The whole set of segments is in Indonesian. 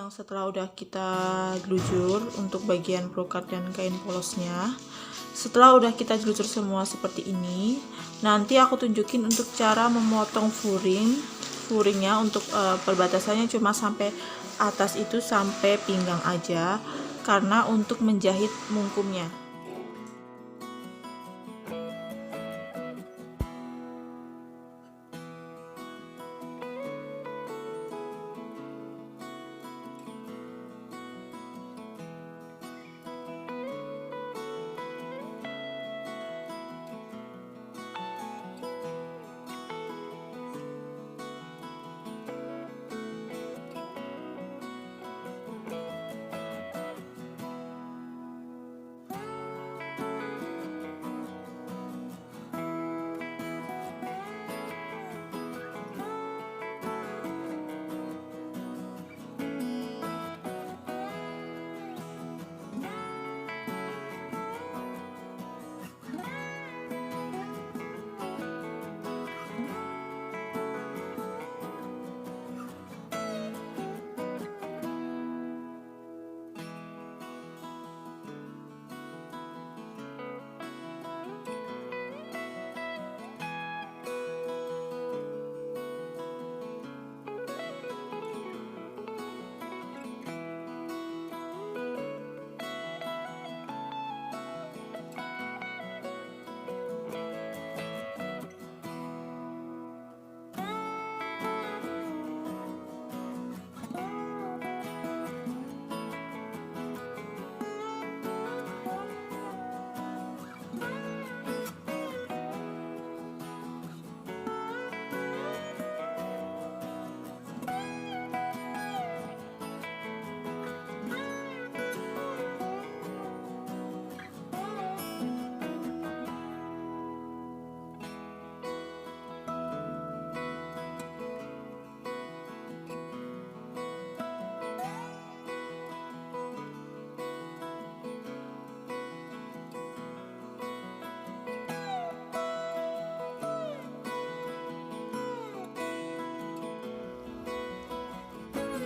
yang setelah udah kita gelujur untuk bagian brokat dan kain polosnya. Setelah udah kita gelujur semua seperti ini, nanti aku tunjukin untuk cara memotong furingnya. Untuk perbatasannya cuma sampai atas itu, sampai pinggang aja, karena untuk menjahit mungkumnya.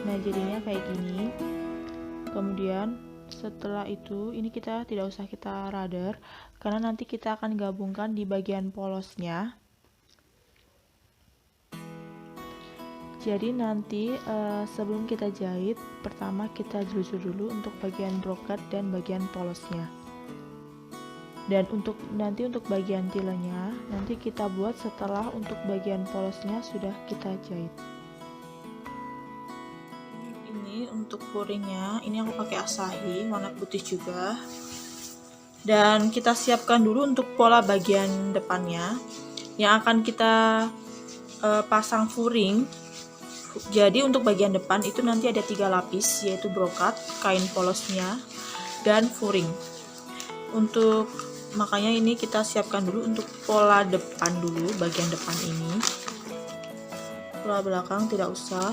Nah, jadinya kayak gini. Kemudian setelah itu, ini kita tidak usah kita radar, karena nanti kita akan gabungkan di bagian polosnya. Jadi nanti sebelum kita jahit, pertama kita gelujur dulu untuk bagian brokat dan bagian polosnya. Dan untuk bagian tilenya nanti kita buat setelah untuk bagian polosnya sudah kita jahit. Untuk furingnya ini aku pakai Asahi warna putih juga, dan kita siapkan dulu untuk pola bagian depannya yang akan kita pasang furing. Jadi untuk bagian depan itu nanti ada 3 lapis, yaitu brokat, kain polosnya, dan furing. Makanya ini kita siapkan dulu untuk pola depan dulu, bagian depan ini. Pola belakang tidak usah.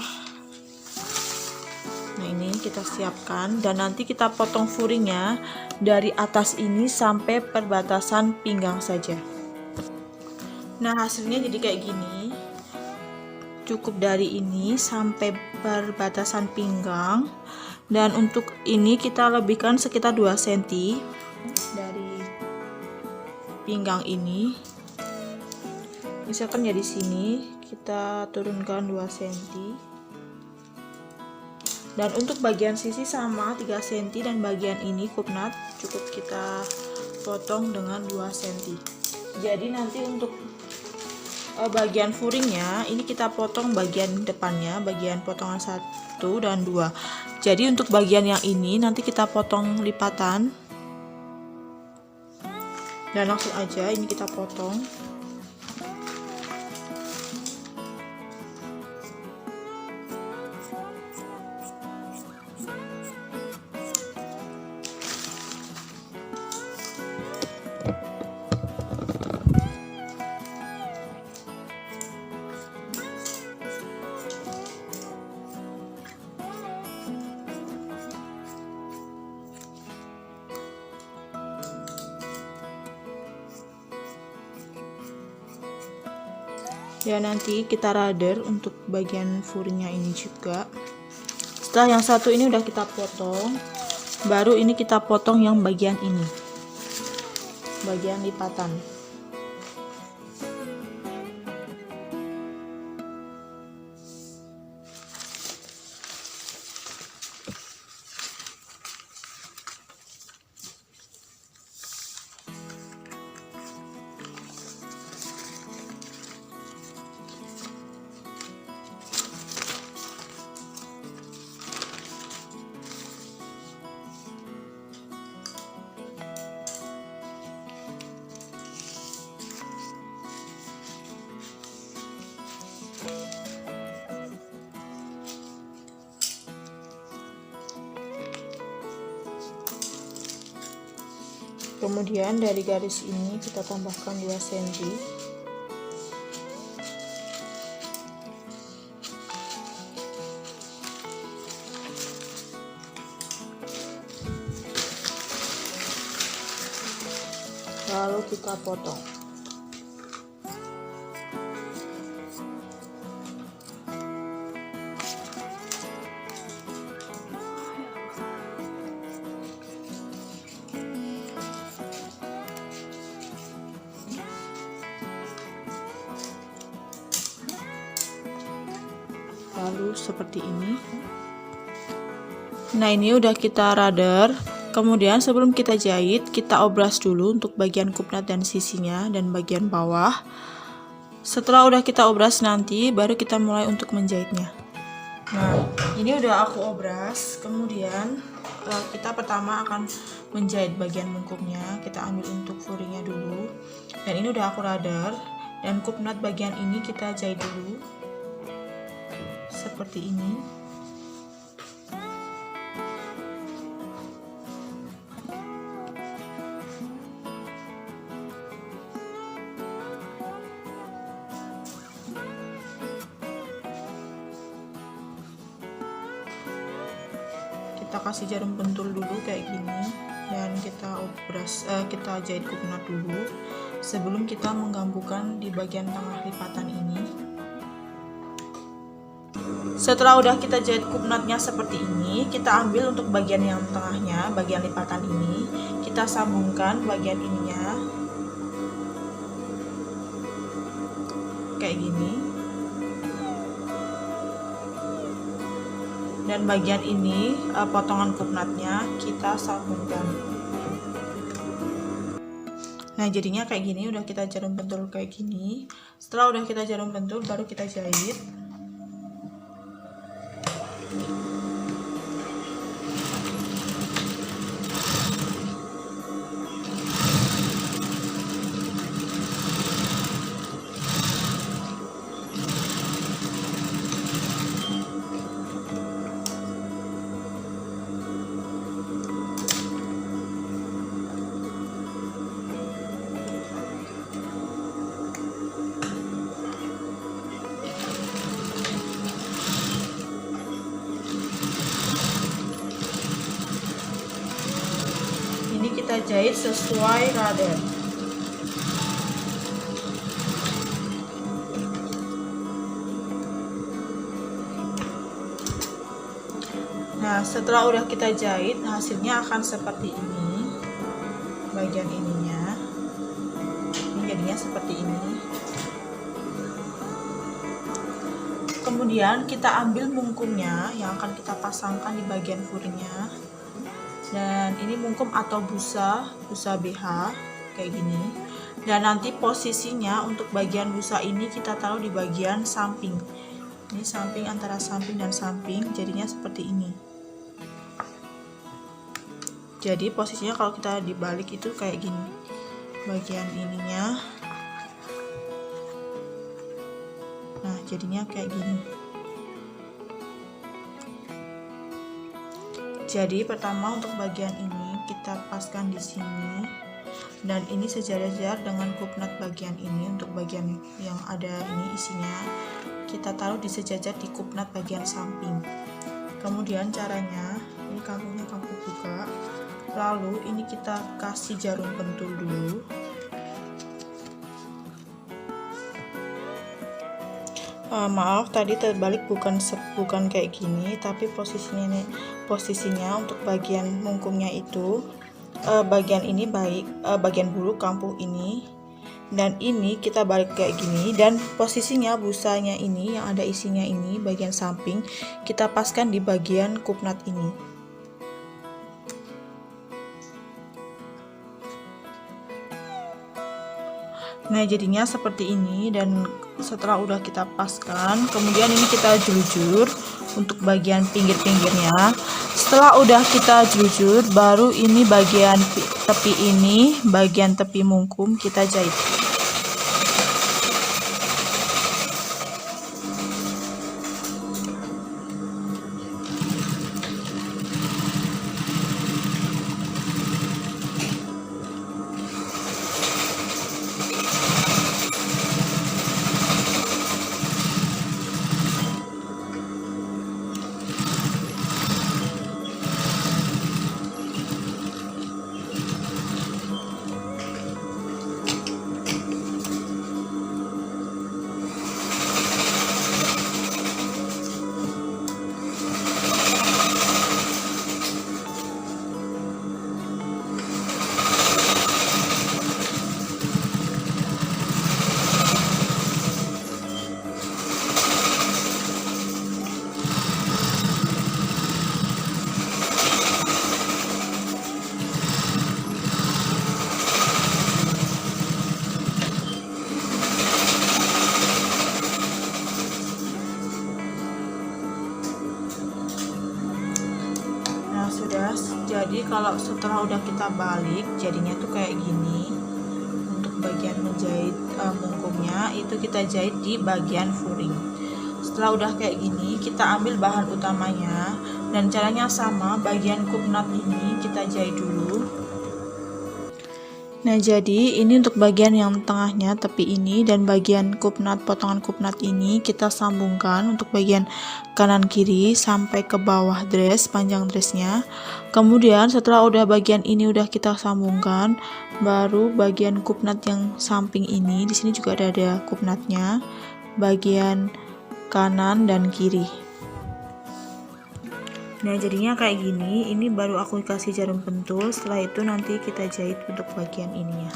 Nah, ini kita siapkan, dan nanti kita potong furingnya dari atas ini sampai perbatasan pinggang saja. Nah, hasilnya jadi kayak gini. Cukup dari ini sampai perbatasan pinggang, dan untuk ini kita lebihkan sekitar 2 cm dari pinggang ini. Misalkan ya di sini kita turunkan 2 cm. Dan untuk bagian sisi sama 3 cm, dan bagian ini kupnat cukup kita potong dengan 2 cm. Jadi nanti untuk bagian furingnya ini kita potong bagian depannya, bagian potongan 1 dan 2. Jadi untuk bagian yang ini nanti kita potong lipatan, dan langsung aja ini kita potong. Ya, nanti kita radar untuk bagian furingnya ini juga. Setelah yang satu ini udah kita potong, baru ini kita potong yang bagian ini, bagian lipatan. Kemudian dari garis ini kita tambahkan 2 cm. Lalu kita potong. Lalu seperti ini. Nah, ini udah kita radar. Kemudian sebelum kita jahit, kita obras dulu untuk bagian kupnat dan sisinya dan bagian bawah. Setelah udah kita obras nanti, baru kita mulai untuk menjahitnya. Nah, ini udah aku obras. Kemudian kita pertama akan menjahit bagian bungkumnya. Kita ambil untuk furingnya dulu. Dan ini udah aku radar. Dan kupnat bagian ini kita jahit dulu. Seperti ini. Kita kasih jarum pentul dulu kayak gini dan kita obras, kita jahit kupnat dulu sebelum kita menggambungkan di bagian tengah lipatan ini. Setelah udah kita jahit kupnatnya seperti ini, kita ambil untuk bagian yang tengahnya, bagian lipatan ini, kita sambungkan bagian ininya kayak gini. Dan bagian ini potongan kupnatnya kita sambungkan. Nah, jadinya kayak gini, udah kita jarum pentul kayak gini. Setelah udah kita jarum pentul, baru kita jahit. Ini kita jahit sesuai radar. Nah, setelah udah kita jahit, hasilnya akan seperti ini. Bagian ininya, ini jadinya seperti ini. Kemudian kita ambil bungkumnya yang akan kita pasangkan di bagian furingnya. Dan ini bungkum atau busa BH kayak gini. Dan nanti posisinya untuk bagian busa ini kita taruh di bagian samping. Ini samping, antara samping dan samping, jadinya seperti ini. Jadi posisinya kalau kita dibalik itu kayak gini. Bagian ininya. Nah, jadinya kayak gini. Jadi pertama untuk bagian ini kita paskan di sini, dan ini sejajar dengan kupnat bagian ini. Untuk bagian yang ada ini isinya kita taruh di sejajar di kupnat bagian samping. Kemudian caranya, ini kantungnya kamu buka, lalu ini kita kasih jarum pentul dulu. Maaf tadi terbalik, bukan kayak gini, tapi posisinya untuk bagian mungkumnya itu bagian ini bagian bulu kampung ini, dan ini kita balik kayak gini, dan posisinya busanya ini yang ada isinya ini bagian samping kita paskan di bagian kupnat ini. Nah jadinya seperti ini, dan setelah udah kita paskan, kemudian ini kita jelujur untuk bagian pinggir-pinggirnya. Setelah udah kita jelujur, baru ini bagian tepi ini, bagian tepi mungkum kita jahit. Sudah, jadi kalau setelah udah kita balik jadinya tuh kayak gini. Untuk bagian menjahit mungkumnya itu kita jahit di bagian furing. Setelah udah kayak gini kita ambil bahan utamanya, dan caranya sama, bagian kupnat ini kita jahit dulu. Nah jadi ini untuk bagian yang tengahnya tepi ini, dan bagian kupnat, potongan kupnat ini kita sambungkan untuk bagian kanan kiri sampai ke bawah dress, panjang dressnya. Kemudian setelah udah bagian ini udah kita sambungkan, baru bagian kupnat yang samping ini, di sini juga ada kupnatnya, bagian kanan dan kiri. Nah jadinya kayak gini, ini baru aku kasih jarum pentul, setelah itu nanti kita jahit untuk bagian ininya.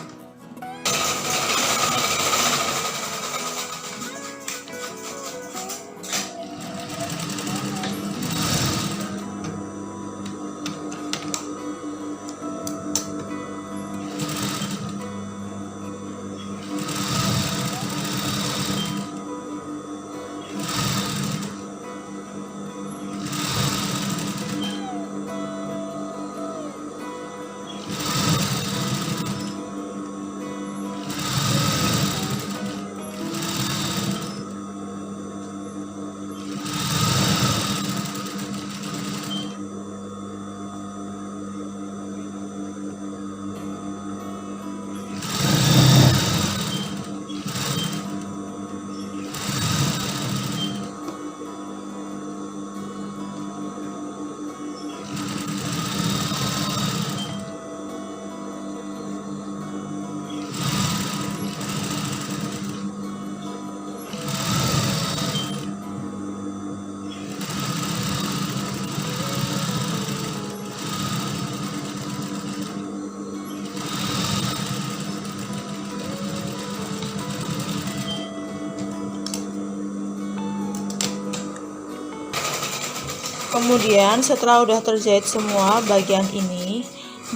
Kemudian setelah udah terjahit semua bagian ini,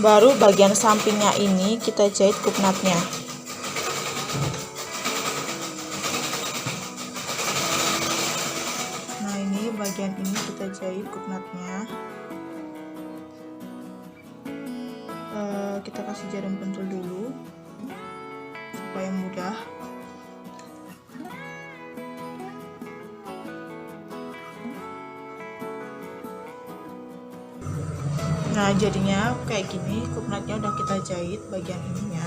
baru bagian sampingnya ini kita jahit kupnatnya. Nah ini bagian ini kita jahit kupnatnya. Kita kasih jarum pentul dulu supaya mudah. Nah jadinya kayak gini, kupnatnya udah kita jahit bagian ininya.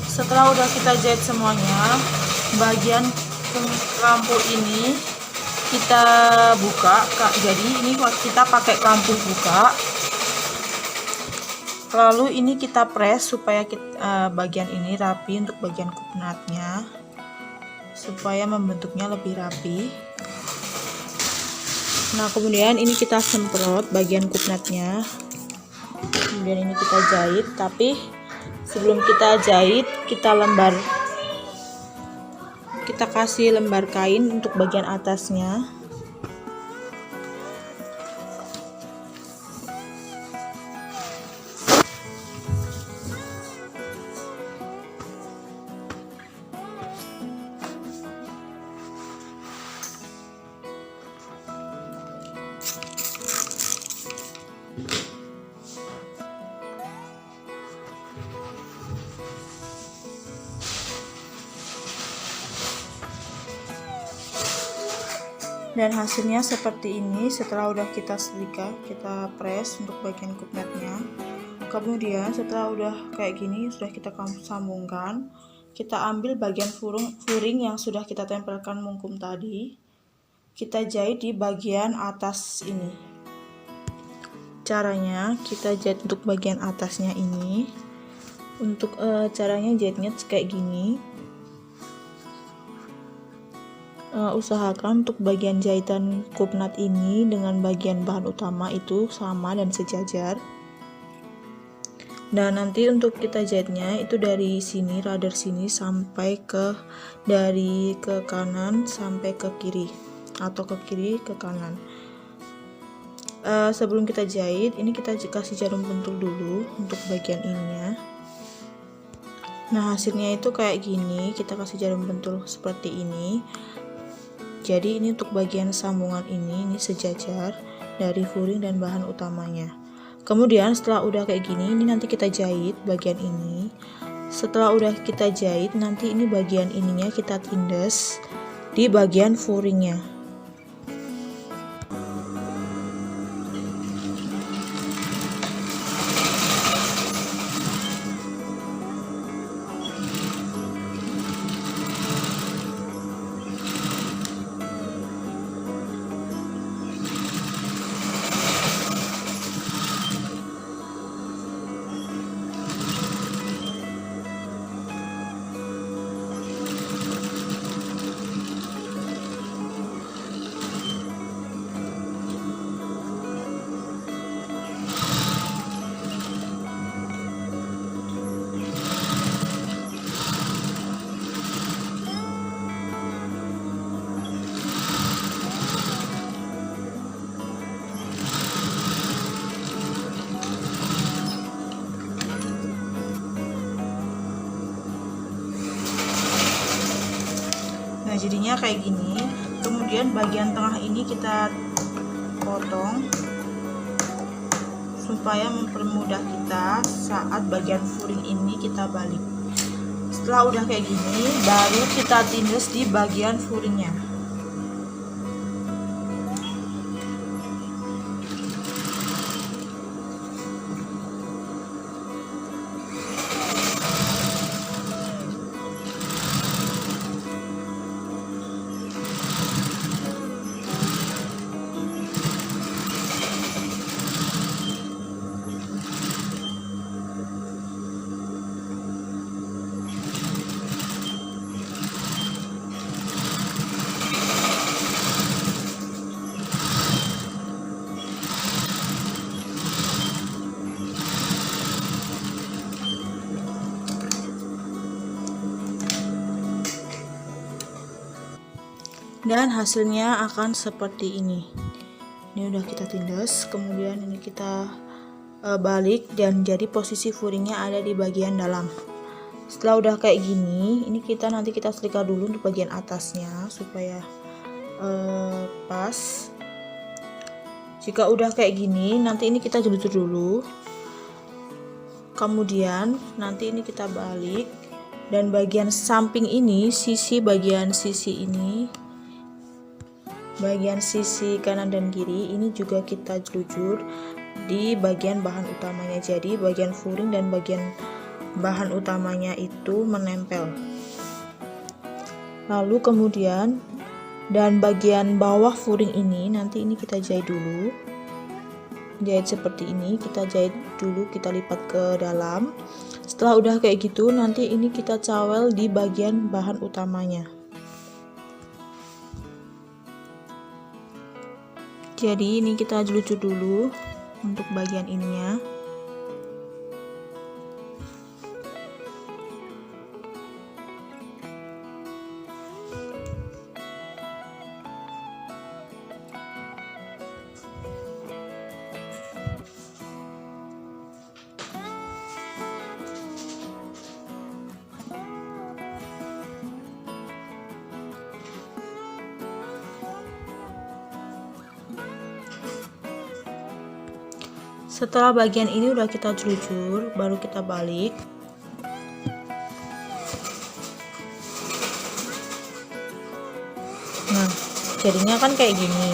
Setelah udah kita jahit semuanya, bagian lampu ini kita buka, jadi ini kita pakai lampu buka. Lalu ini kita press supaya bagian ini rapi untuk bagian kupnatnya. supaya membentuknya lebih rapi. Nah, kemudian ini kita semprot bagian kupnatnya, kemudian ini kita jahit. Tapi sebelum kita jahit, kita kasih lembar kain untuk bagian atasnya. Dan hasilnya seperti ini. Setelah udah kita setrika, kita press untuk bagian kupnatnya. Kemudian setelah udah kayak gini, sudah kita sambungkan, kita ambil bagian furing yang sudah kita tempelkan mungkum tadi, kita jahit di bagian atas ini. Caranya kita jahit untuk bagian atasnya ini. Untuk caranya jahitnya kayak gini. Usahakan untuk bagian jahitan kupnat ini dengan bagian bahan utama itu sama dan sejajar. Nah, nanti untuk kita jahitnya itu dari sini, radar sini sampai dari ke kanan sampai ke kiri, atau ke kiri ke kanan. Sebelum kita jahit, ini kita kasih jarum pentul dulu untuk bagian ininya. Nah, hasilnya itu kayak gini. Kita kasih jarum pentul seperti ini. Jadi ini untuk bagian sambungan ini sejajar dari furing dan bahan utamanya. Kemudian setelah udah kayak gini, ini nanti kita jahit bagian ini. Setelah udah kita jahit, nanti ini bagian ininya kita tindas di bagian furingnya. Nah, jadinya kayak gini. Kemudian bagian tengah ini kita potong supaya mempermudah kita saat bagian furing ini kita balik. Setelah udah kayak gini, baru kita tindas di bagian furingnya. Dan hasilnya akan seperti ini. Ini udah kita tindas, kemudian ini kita balik, dan jadi posisi furingnya ada di bagian dalam. Setelah udah kayak gini, ini nanti kita setrika dulu untuk bagian atasnya supaya pas. Jika udah kayak gini, nanti ini kita jepit dulu. Kemudian nanti ini kita balik, dan bagian samping ini, bagian sisi kanan dan kiri ini juga kita jelujur di bagian bahan utamanya. Jadi bagian furing dan bagian bahan utamanya itu menempel. Lalu kemudian dan bagian bawah furing ini nanti ini kita jahit dulu. Jahit seperti ini, kita jahit dulu, kita lipat ke dalam. Setelah udah kayak gitu, nanti ini kita cawel di bagian bahan utamanya. Jadi ini kita jelucut dulu untuk bagian ininya. Setelah bagian ini udah kita jelujur, baru kita balik. Nah, jadinya kan kayak gini.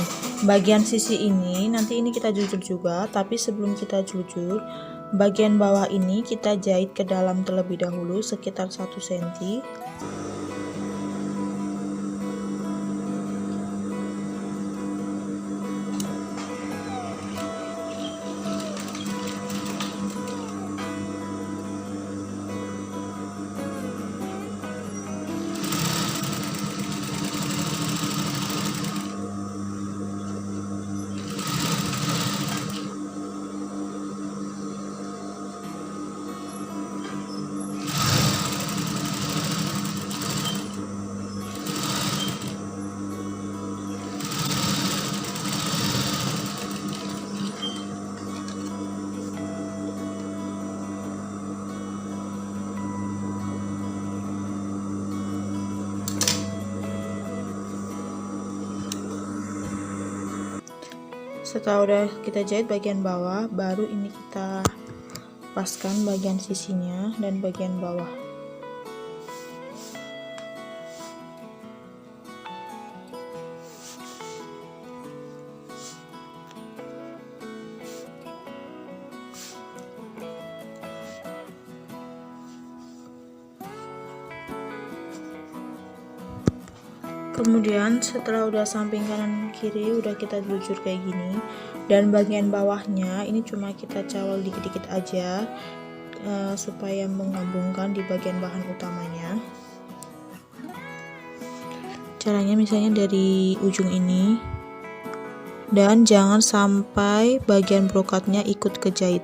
Bagian sisi ini nanti ini kita jelujur juga, tapi sebelum kita jelujur, bagian bawah ini kita jahit ke dalam terlebih dahulu sekitar 1 cm. Setelah udah kita jahit bagian bawah, baru ini kita paskan bagian sisinya dan bagian bawah. Kemudian setelah udah samping kanan kiri udah kita jelujur kayak gini, dan bagian bawahnya ini cuma kita cawal dikit-dikit aja supaya menggabungkan di bagian bahan utamanya. Caranya misalnya dari ujung ini, dan jangan sampai bagian brokatnya ikut kejahit.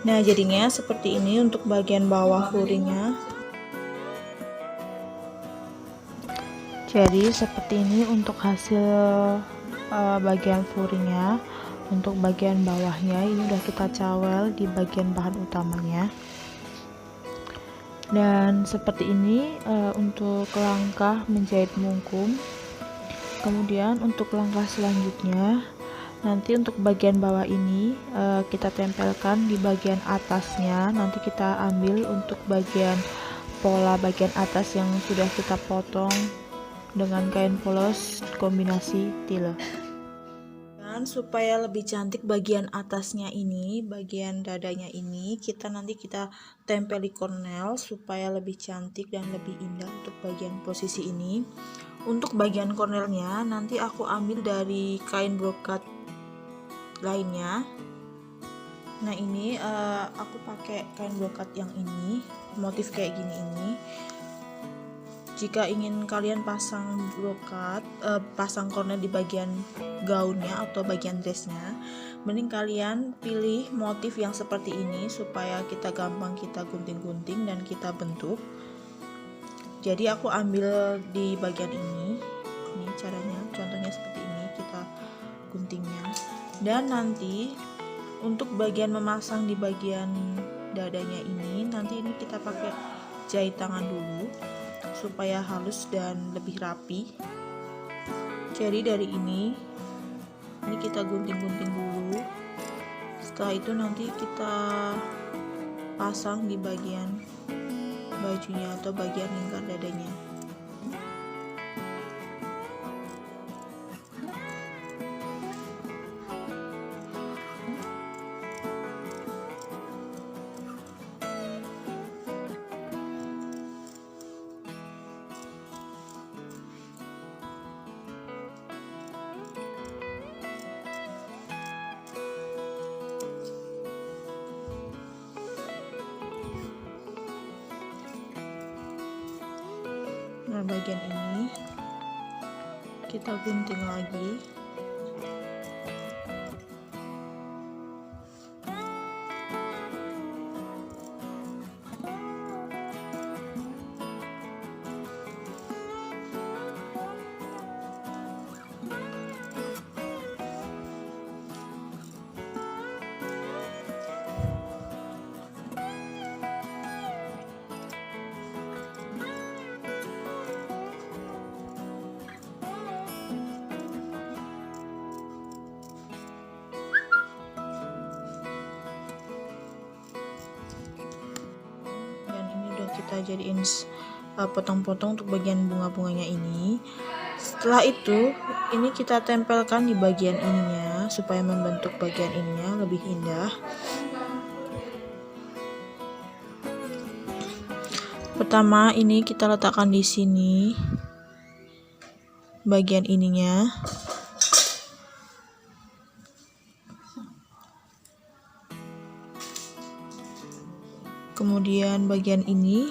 Nah, jadinya seperti ini untuk bagian bawah luringnya. Jadi seperti ini untuk hasil bagian furingnya. Untuk bagian bawahnya ini udah kita cawel di bagian bahan utamanya. Dan seperti ini untuk langkah menjahit mungkum. Kemudian untuk langkah selanjutnya, nanti untuk bagian bawah ini kita tempelkan di bagian atasnya. Nanti kita ambil untuk bagian pola bagian atas yang sudah kita potong dengan kain polos kombinasi tile. Dan supaya lebih cantik bagian atasnya ini, bagian dadanya ini, nanti kita tempel di kornel supaya lebih cantik dan lebih indah untuk bagian posisi ini. Untuk bagian kornelnya nanti aku ambil dari kain brokat lainnya. Nah ini aku pakai kain brokat yang ini, motif kayak gini ini. Jika ingin kalian pasang brokat, pasang kornel di bagian gaunnya atau bagian dressnya, mending kalian pilih motif yang seperti ini supaya kita gampang kita gunting-gunting dan kita bentuk. Jadi aku ambil di bagian ini caranya, contohnya seperti ini kita guntingnya. Dan nanti untuk bagian memasang di bagian dadanya ini, nanti ini kita pakai jahit tangan dulu supaya halus dan lebih rapi. Jadi dari ini kita gunting-gunting dulu. Setelah itu nanti kita pasang di bagian bajunya atau bagian lingkar dadanya. Nah, bagian ini kita gunting lagi. Kita jadiin potong-potong untuk bagian bunga-bunganya ini. Setelah itu ini kita tempelkan di bagian ininya supaya membentuk bagian ininya lebih indah. Pertama ini kita letakkan di sini bagian ininya. Kemudian bagian ini.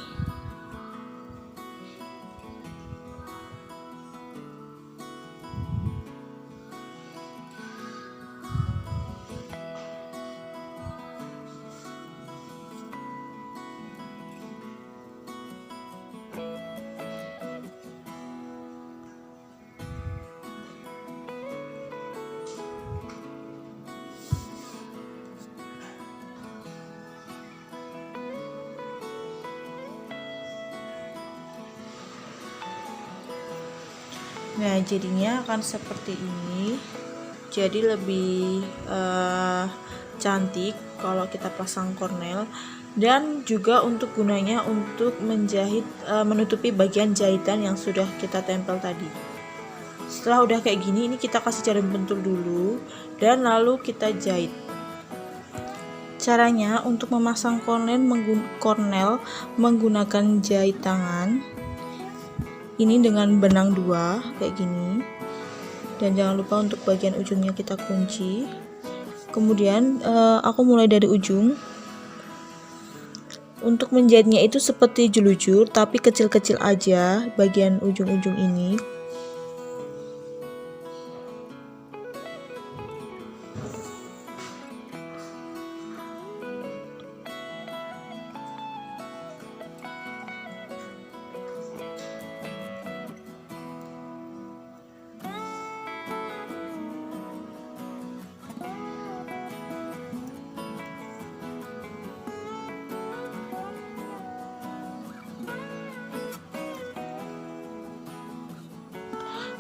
Nah, jadinya akan seperti ini. Jadi lebih cantik kalau kita pasang kornel, dan juga untuk gunanya untuk menjahit menutupi bagian jahitan yang sudah kita tempel tadi. Setelah udah kayak gini, ini kita kasih jarum pentul dulu dan lalu kita jahit. Caranya untuk memasang kornel menggunakan jahit tangan. Ini dengan benang 2 kayak gini, dan jangan lupa untuk bagian ujungnya kita kunci. Kemudian aku mulai dari ujung. Untuk menjahitnya itu seperti jelujur tapi kecil-kecil aja bagian ujung-ujung ini.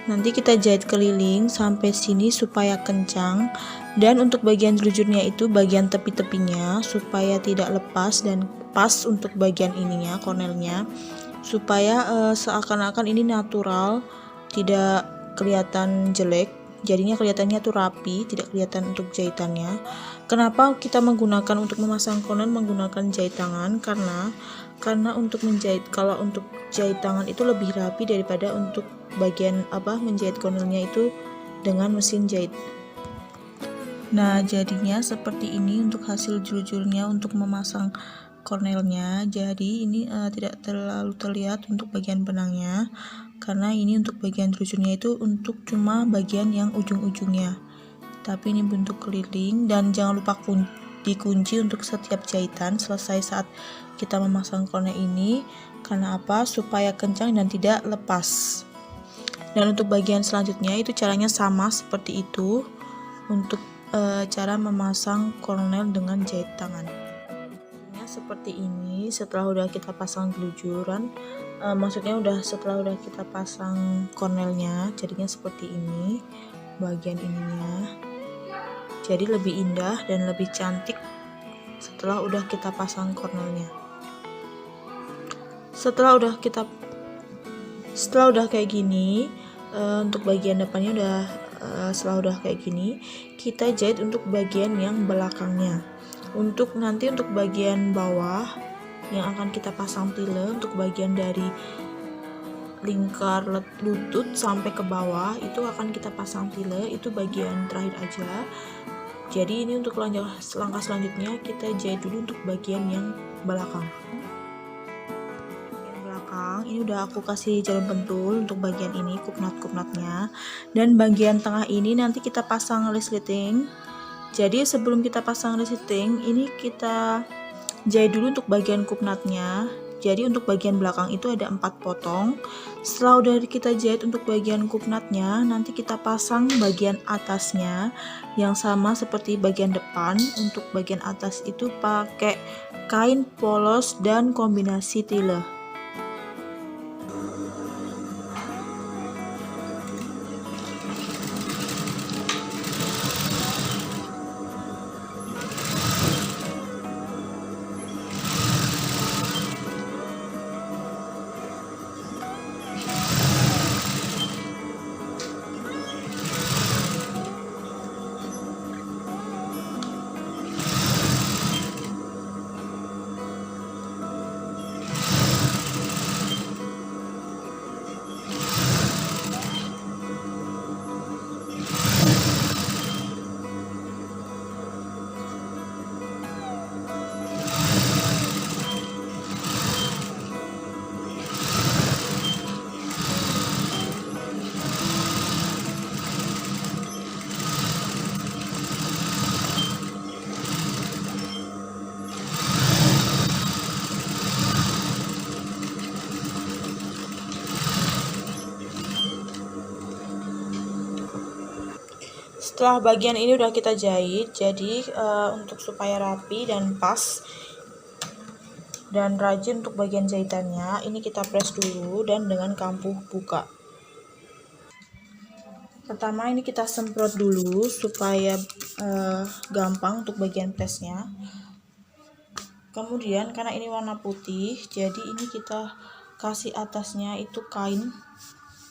Nanti kita jahit keliling sampai sini supaya kencang, dan untuk bagian jelujurnya itu bagian tepi-tepinya supaya tidak lepas dan pas untuk bagian ininya, kornelnya, supaya seakan-akan ini natural, tidak kelihatan jelek. Jadinya kelihatannya tuh rapi, tidak kelihatan untuk jahitannya. Kenapa kita menggunakan untuk memasang kornel menggunakan jahit tangan? Karena untuk menjahit, kalau untuk jahit tangan itu lebih rapi daripada untuk bagian menjahit kornelnya itu dengan mesin jahit. Nah, jadinya seperti ini untuk hasil jelujurnya untuk memasang kornelnya. Jadi ini tidak terlalu terlihat untuk bagian benangnya, karena ini untuk bagian jelujurnya itu untuk cuma bagian yang ujung-ujungnya. Tapi ini bentuk keliling, dan jangan lupa dikunci untuk setiap jahitan selesai saat kita memasang kornel ini. Karena apa? Supaya kencang dan tidak lepas. Dan untuk bagian selanjutnya itu caranya sama seperti itu untuk cara memasang kornel dengan jahit tangan. Seperti ini setelah udah kita pasang jelujuran, setelah udah kita pasang kornelnya, jadinya seperti ini bagian ininya. Jadi lebih indah dan lebih cantik setelah udah kita pasang kornelnya. Setelah udah kayak gini, untuk bagian depannya setelah udah kayak gini, kita jahit untuk bagian yang belakangnya. Untuk bagian bawah yang akan kita pasang tile, untuk bagian dari lingkar lutut sampai ke bawah itu akan kita pasang tile, itu bagian terakhir aja. Jadi ini untuk langkah selanjutnya kita jahit dulu untuk bagian yang belakang. Ini udah aku kasih jarum pentul untuk bagian ini, kupnat-kupnatnya, dan bagian tengah ini nanti kita pasang resleting. Jadi sebelum kita pasang resleting, ini kita jahit dulu untuk bagian kupnatnya. Jadi untuk bagian belakang itu ada 4 potong. Setelah udah kita jahit untuk bagian kupnatnya, nanti kita pasang bagian atasnya yang sama seperti bagian depan. Untuk bagian atas itu pakai kain polos dan kombinasi tile. Setelah bagian ini udah kita jahit, jadi untuk supaya rapi dan pas dan rajin untuk bagian jahitannya, ini kita press dulu dan dengan kampuh buka. Pertama ini kita semprot dulu supaya gampang untuk bagian pressnya. Kemudian karena ini warna putih, jadi ini kita kasih atasnya itu kain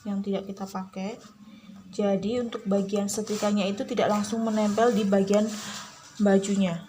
yang tidak kita pakai. Jadi untuk bagian setrikanya itu tidak langsung menempel di bagian bajunya.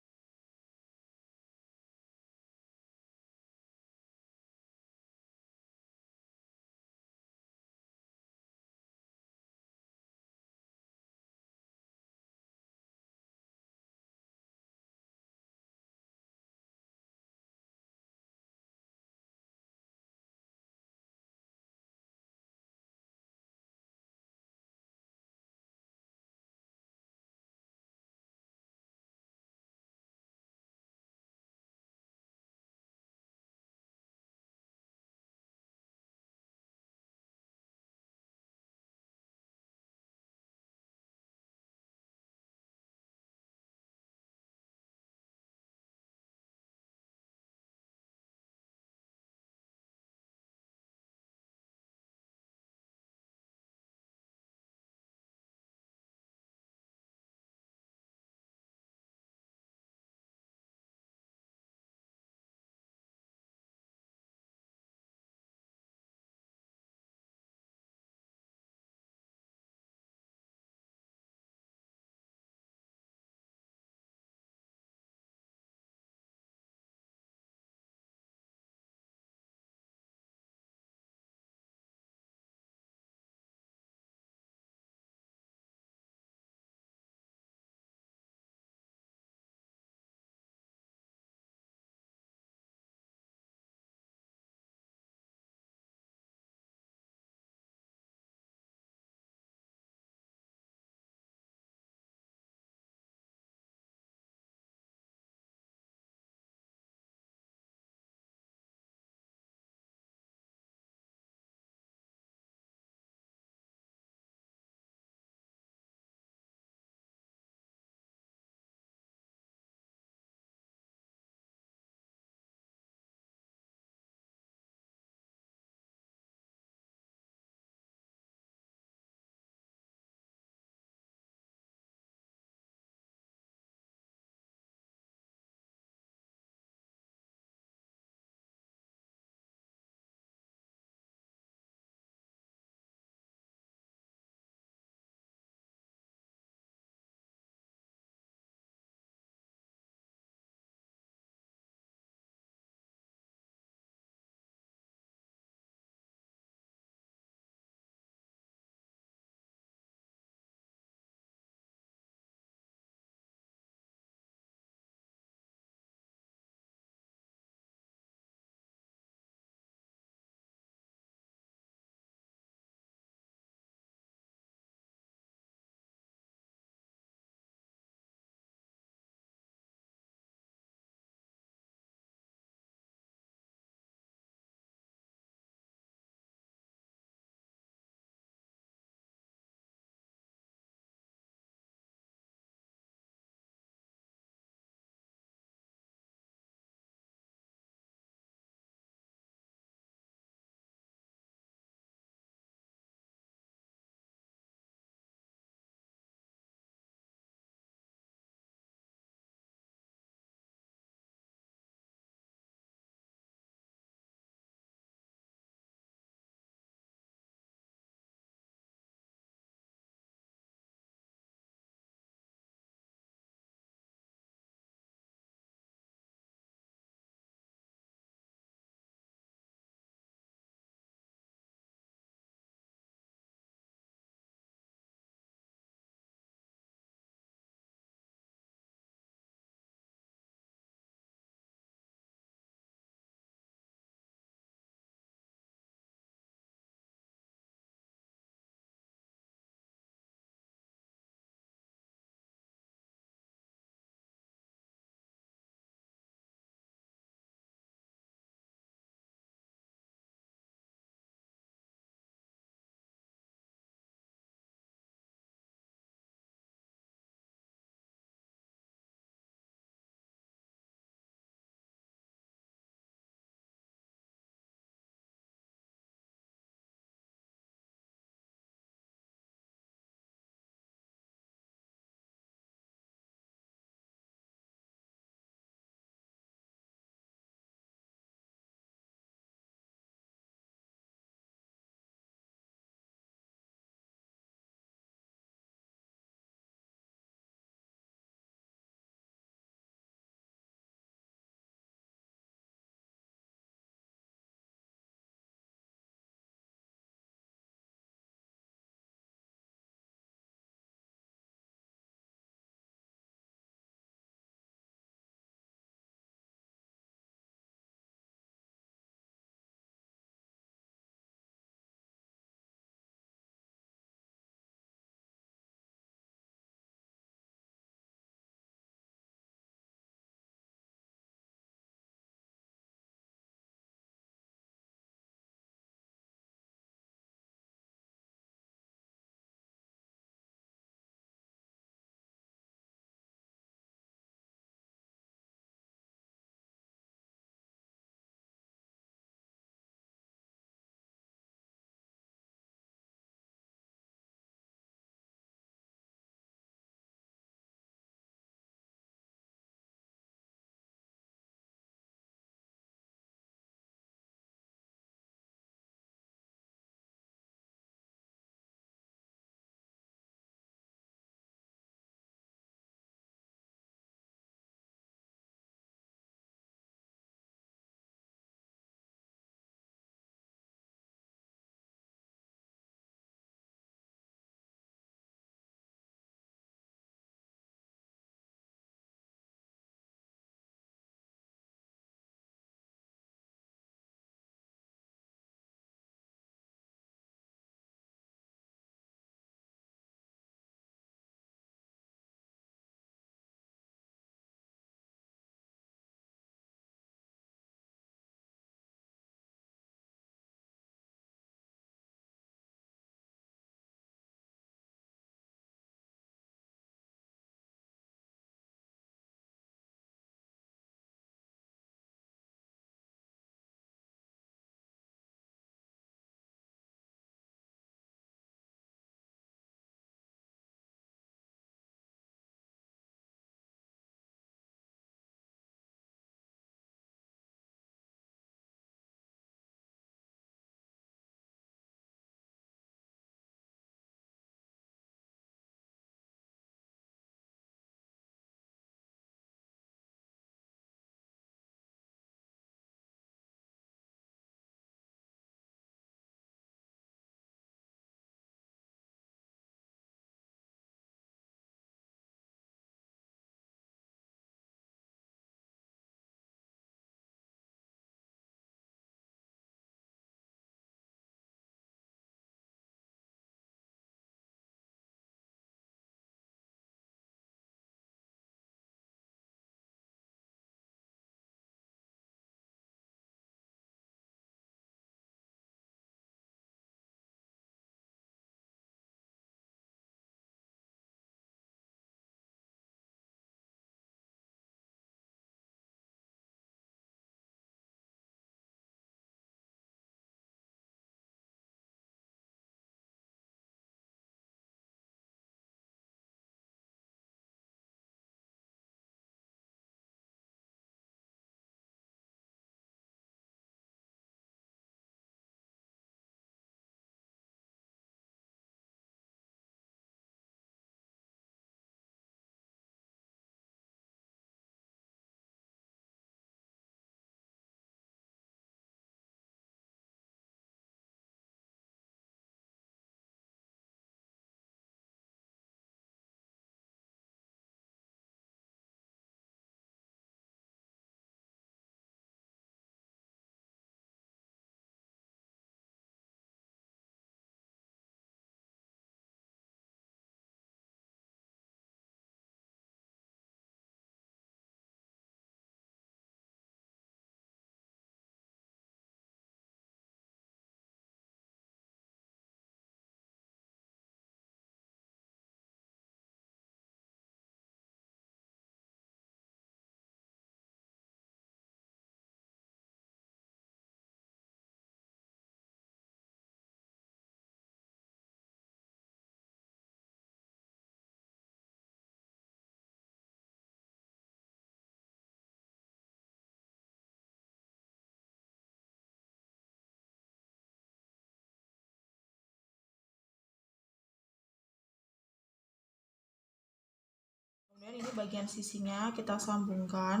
Kemudian ini bagian sisinya kita sambungkan.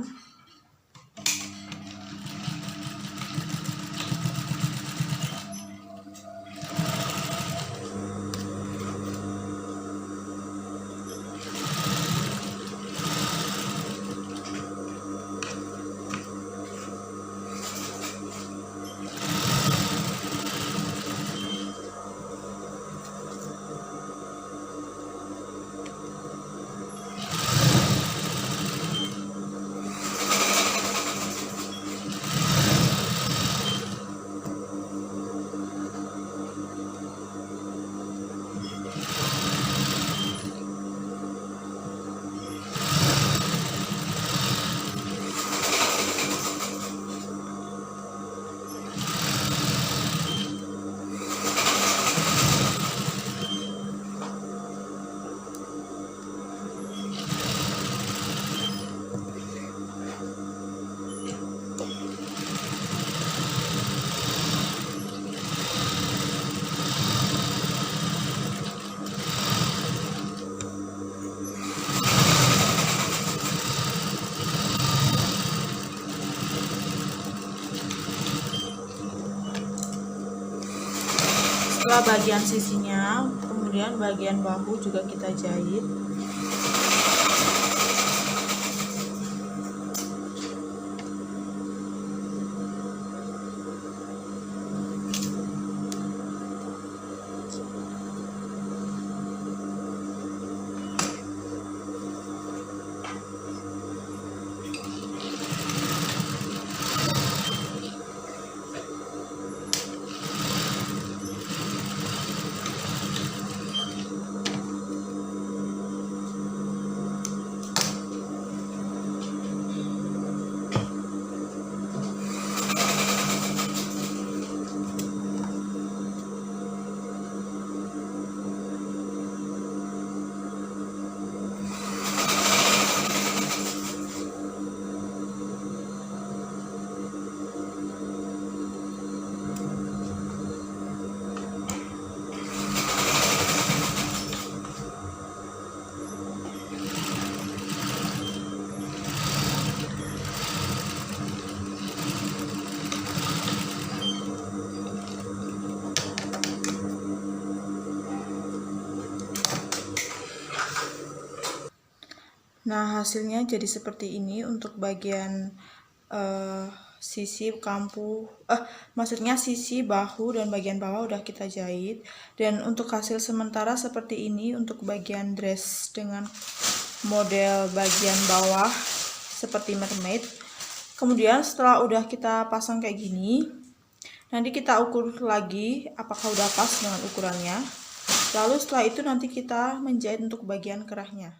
Setelah bagian sisinya, kemudian bagian bahu juga kita jahit. Nah, hasilnya jadi seperti ini untuk bagian sisi maksudnya sisi bahu dan bagian bawah udah kita jahit. Dan untuk hasil sementara seperti ini untuk bagian dress dengan model bagian bawah seperti mermaid. Kemudian setelah udah kita pasang kayak gini, nanti kita ukur lagi apakah udah pas dengan ukurannya. Lalu setelah itu nanti kita menjahit untuk bagian kerahnya.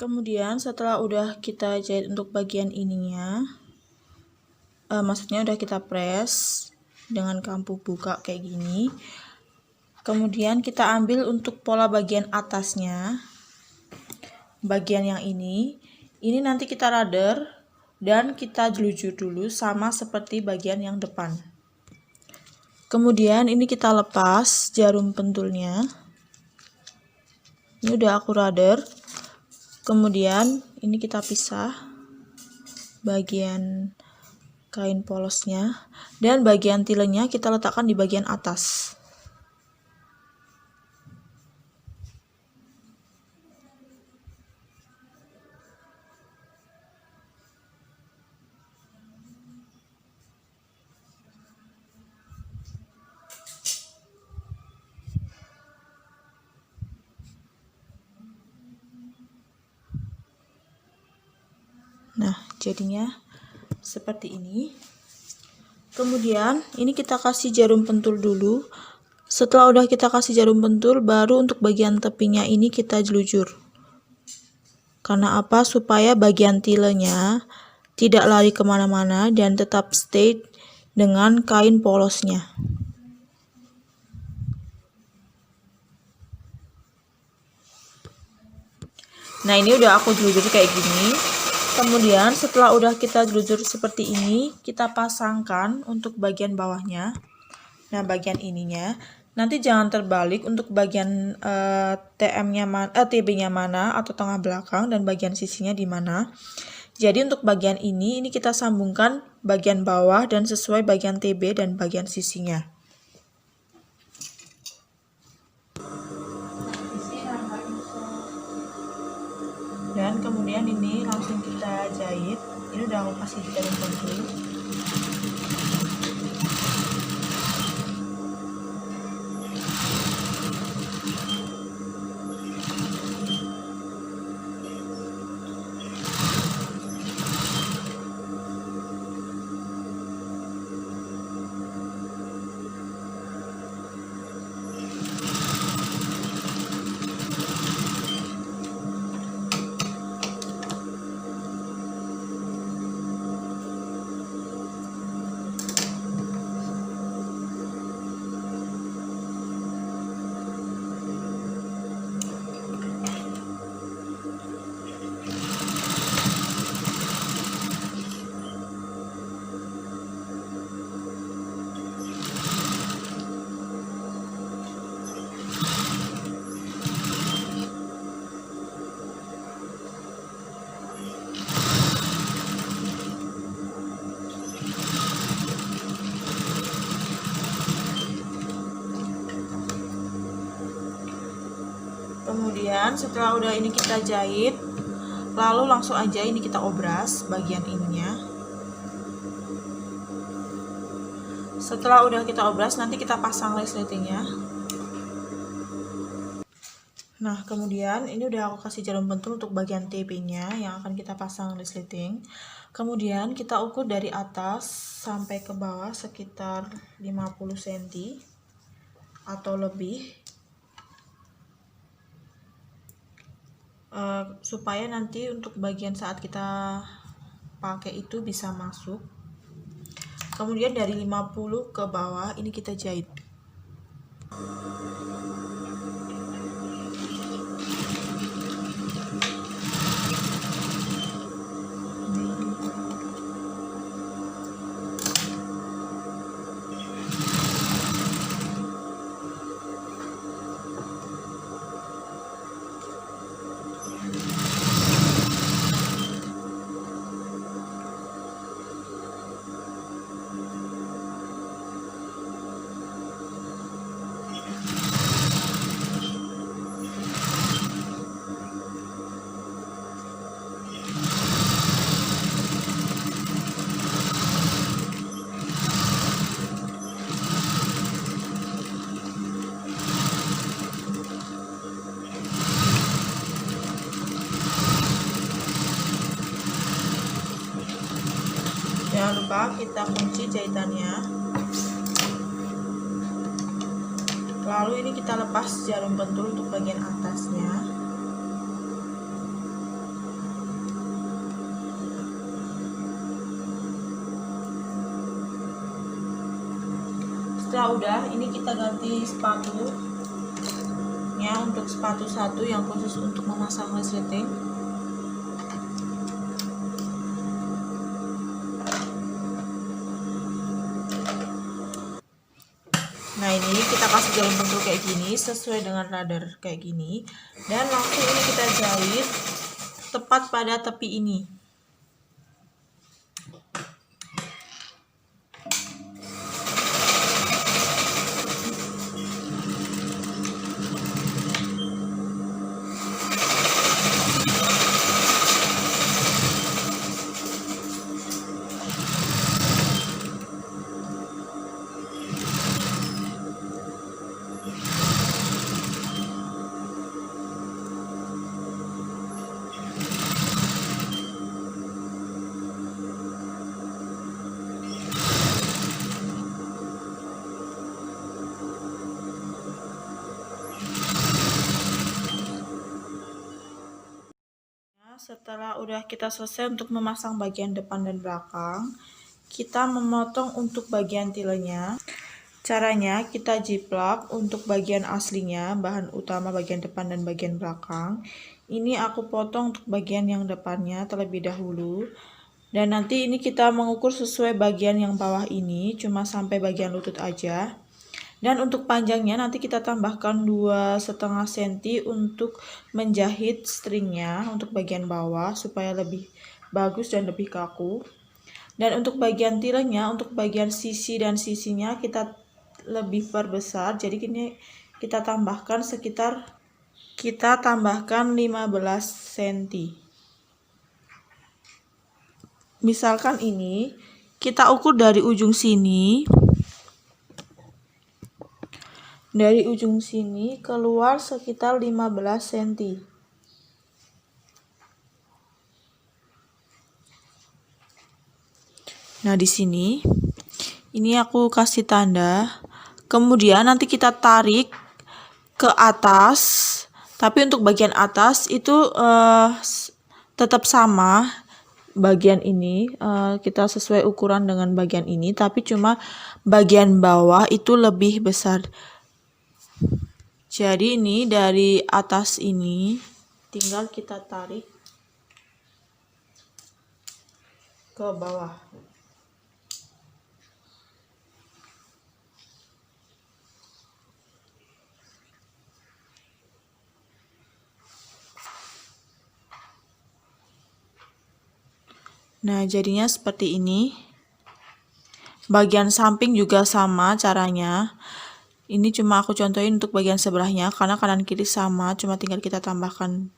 Kemudian setelah udah kita jahit untuk bagian ininya, maksudnya udah kita press dengan kampu buka kayak gini. Kemudian kita ambil untuk pola bagian atasnya, bagian yang ini nanti kita rader dan kita jelujur dulu sama seperti bagian yang depan. Kemudian ini kita lepas jarum pentulnya. Ini udah aku rader. Kemudian ini kita pisah bagian kain polosnya dan bagian tilenya kita letakkan di bagian atas. Nah, jadinya seperti ini. Kemudian ini kita kasih jarum pentul dulu. Setelah udah kita kasih jarum pentul, baru untuk bagian tepinya ini kita jelujur. Karena apa? Supaya bagian tilenya tidak lari kemana-mana dan tetap stay dengan kain polosnya. Nah, ini udah aku jelujur kayak gini. Kemudian setelah udah kita jelujur seperti ini, kita pasangkan untuk bagian bawahnya. Nah, bagian ininya nanti jangan terbalik untuk bagian TB-nya mana atau tengah belakang dan bagian sisinya di mana. Jadi untuk bagian ini kita sambungkan bagian bawah dan sesuai bagian TB dan bagian sisinya. Dan kemudian ini langsung kita jahit. Ini udah aku kasih jarum pentul. Kemudian setelah udah ini kita jahit, lalu langsung aja ini kita obras bagian ininya. Setelah udah kita obras, nanti kita pasang resletingnya. Nah, kemudian ini udah aku kasih jarum pentul untuk bagian TB-nya yang akan kita pasang resleting. Kemudian kita ukur dari atas sampai ke bawah sekitar 50 cm atau lebih. Supaya nanti untuk bagian saat kita pakai itu bisa masuk. Kemudian dari 50 ke bawah ini kita jahit. Jangan lupa kita kunci jahitannya. Lalu ini kita lepas jarum pentul untuk bagian atasnya. Setelah udah, ini kita ganti sepatu ya, untuk sepatu satu yang khusus untuk memasang resleting. Nah, ini kita kasih dalam bentuk kayak gini sesuai dengan radar kayak gini, dan langsung ini kita jahit tepat pada tepi ini. Setelah udah kita selesai untuk memasang bagian depan dan belakang, kita memotong untuk bagian tilenya. Caranya kita jiplak untuk bagian aslinya, bahan utama bagian depan dan bagian belakang. Ini aku potong untuk bagian yang depannya terlebih dahulu. Dan nanti ini kita mengukur sesuai bagian yang bawah ini, cuma sampai bagian lutut aja. Dan untuk panjangnya nanti kita tambahkan 2,5 cm untuk menjahit stringnya untuk bagian bawah supaya lebih bagus dan lebih kaku. Dan untuk bagian tilenya, untuk bagian sisi dan sisinya kita lebih perbesar. Jadi ini kita tambahkan 15 cm. Misalkan ini kita ukur dari ujung sini. Dari ujung sini keluar sekitar 15 cm. Nah, di sini ini aku kasih tanda. Kemudian nanti kita tarik ke atas. Tapi untuk bagian atas itu tetap sama. Bagian ini kita sesuai ukuran dengan bagian ini, tapi cuma bagian bawah itu lebih besar. Jadi ini dari atas ini tinggal kita tarik ke bawah. Nah, jadinya seperti ini. Bagian samping juga sama caranya. Ini cuma aku contohin untuk bagian sebelahnya karena kanan kiri sama, cuma tinggal kita tambahkan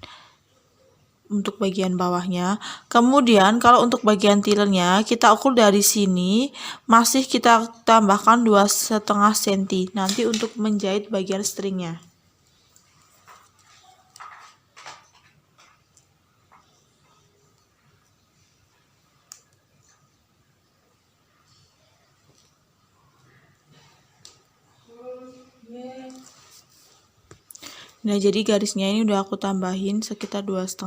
untuk bagian bawahnya. Kemudian kalau untuk bagian tilenya kita ukur dari sini, masih kita tambahkan 2,5 cm nanti untuk menjahit bagian stringnya. Nah, jadi garisnya ini udah aku tambahin sekitar 2,5.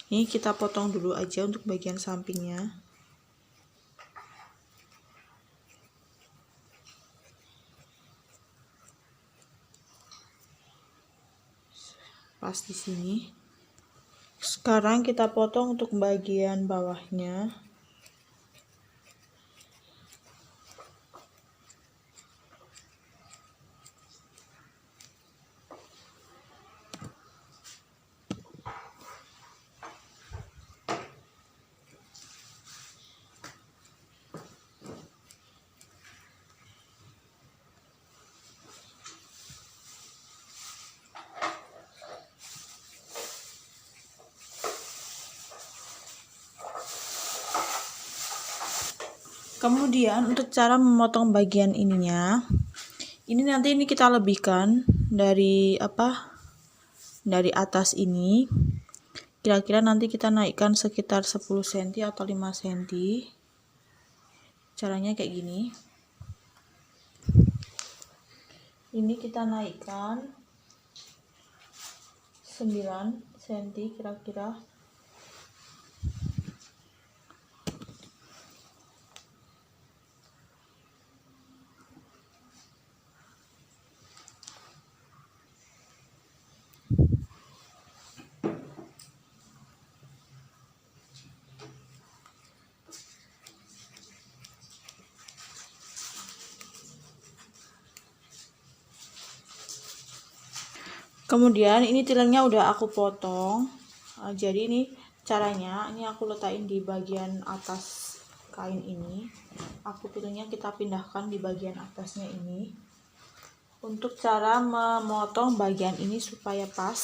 Ini kita potong dulu aja untuk bagian sampingnya. Pas di sini. Sekarang kita potong untuk bagian bawahnya. Kemudian untuk cara memotong bagian ininya, ini nanti kita lebihkan dari dari atas ini. Kira-kira nanti kita naikkan sekitar 10 cm atau 5 cm. Caranya kayak gini. Ini kita naikkan 9 cm kira-kira. Kemudian ini tilengnya udah aku potong. Jadi ini caranya, ini aku letakin di bagian atas kain ini. Aku tilengnya kita pindahkan di bagian atasnya ini. Untuk cara memotong bagian ini supaya pas.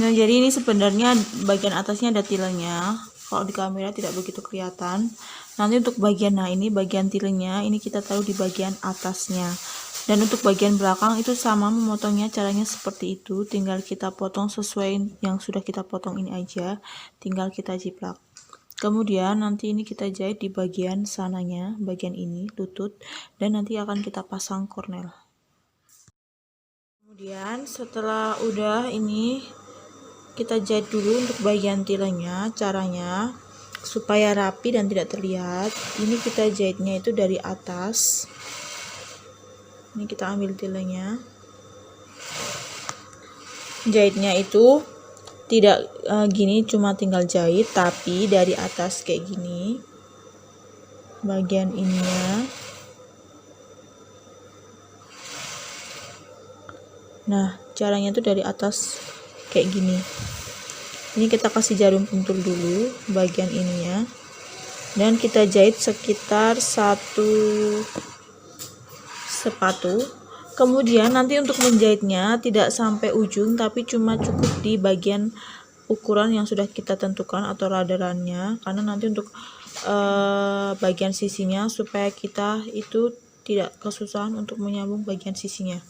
Nah, jadi ini sebenarnya bagian atasnya ada tilengnya. Kalau di kamera tidak begitu kelihatan. Nanti untuk bagian, nah ini bagian tilengnya, ini kita taruh di bagian atasnya. Dan untuk bagian belakang itu sama, memotongnya caranya seperti itu. Tinggal kita potong sesuai yang sudah kita potong ini aja. Tinggal kita jiplak. Kemudian nanti ini kita jahit di bagian sananya, bagian ini, lutut. Dan nanti akan kita pasang kornel. Kemudian setelah udah ini, kita jahit dulu untuk bagian tilengnya. Caranya supaya rapi dan tidak terlihat, ini kita jahitnya itu dari atas. Ini kita ambil tilengnya, jahitnya itu tidak gini, cuma tinggal jahit, tapi dari atas kayak gini bagian ininya. Nah, caranya itu dari atas kayak gini. Ini kita kasih jarum pentul dulu bagian ininya, dan kita jahit sekitar 1 sepatu. Kemudian nanti untuk menjahitnya tidak sampai ujung, tapi cuma cukup di bagian ukuran yang sudah kita tentukan atau radarannya, karena nanti untuk bagian sisinya supaya kita itu tidak kesusahan untuk menyambung bagian sisinya.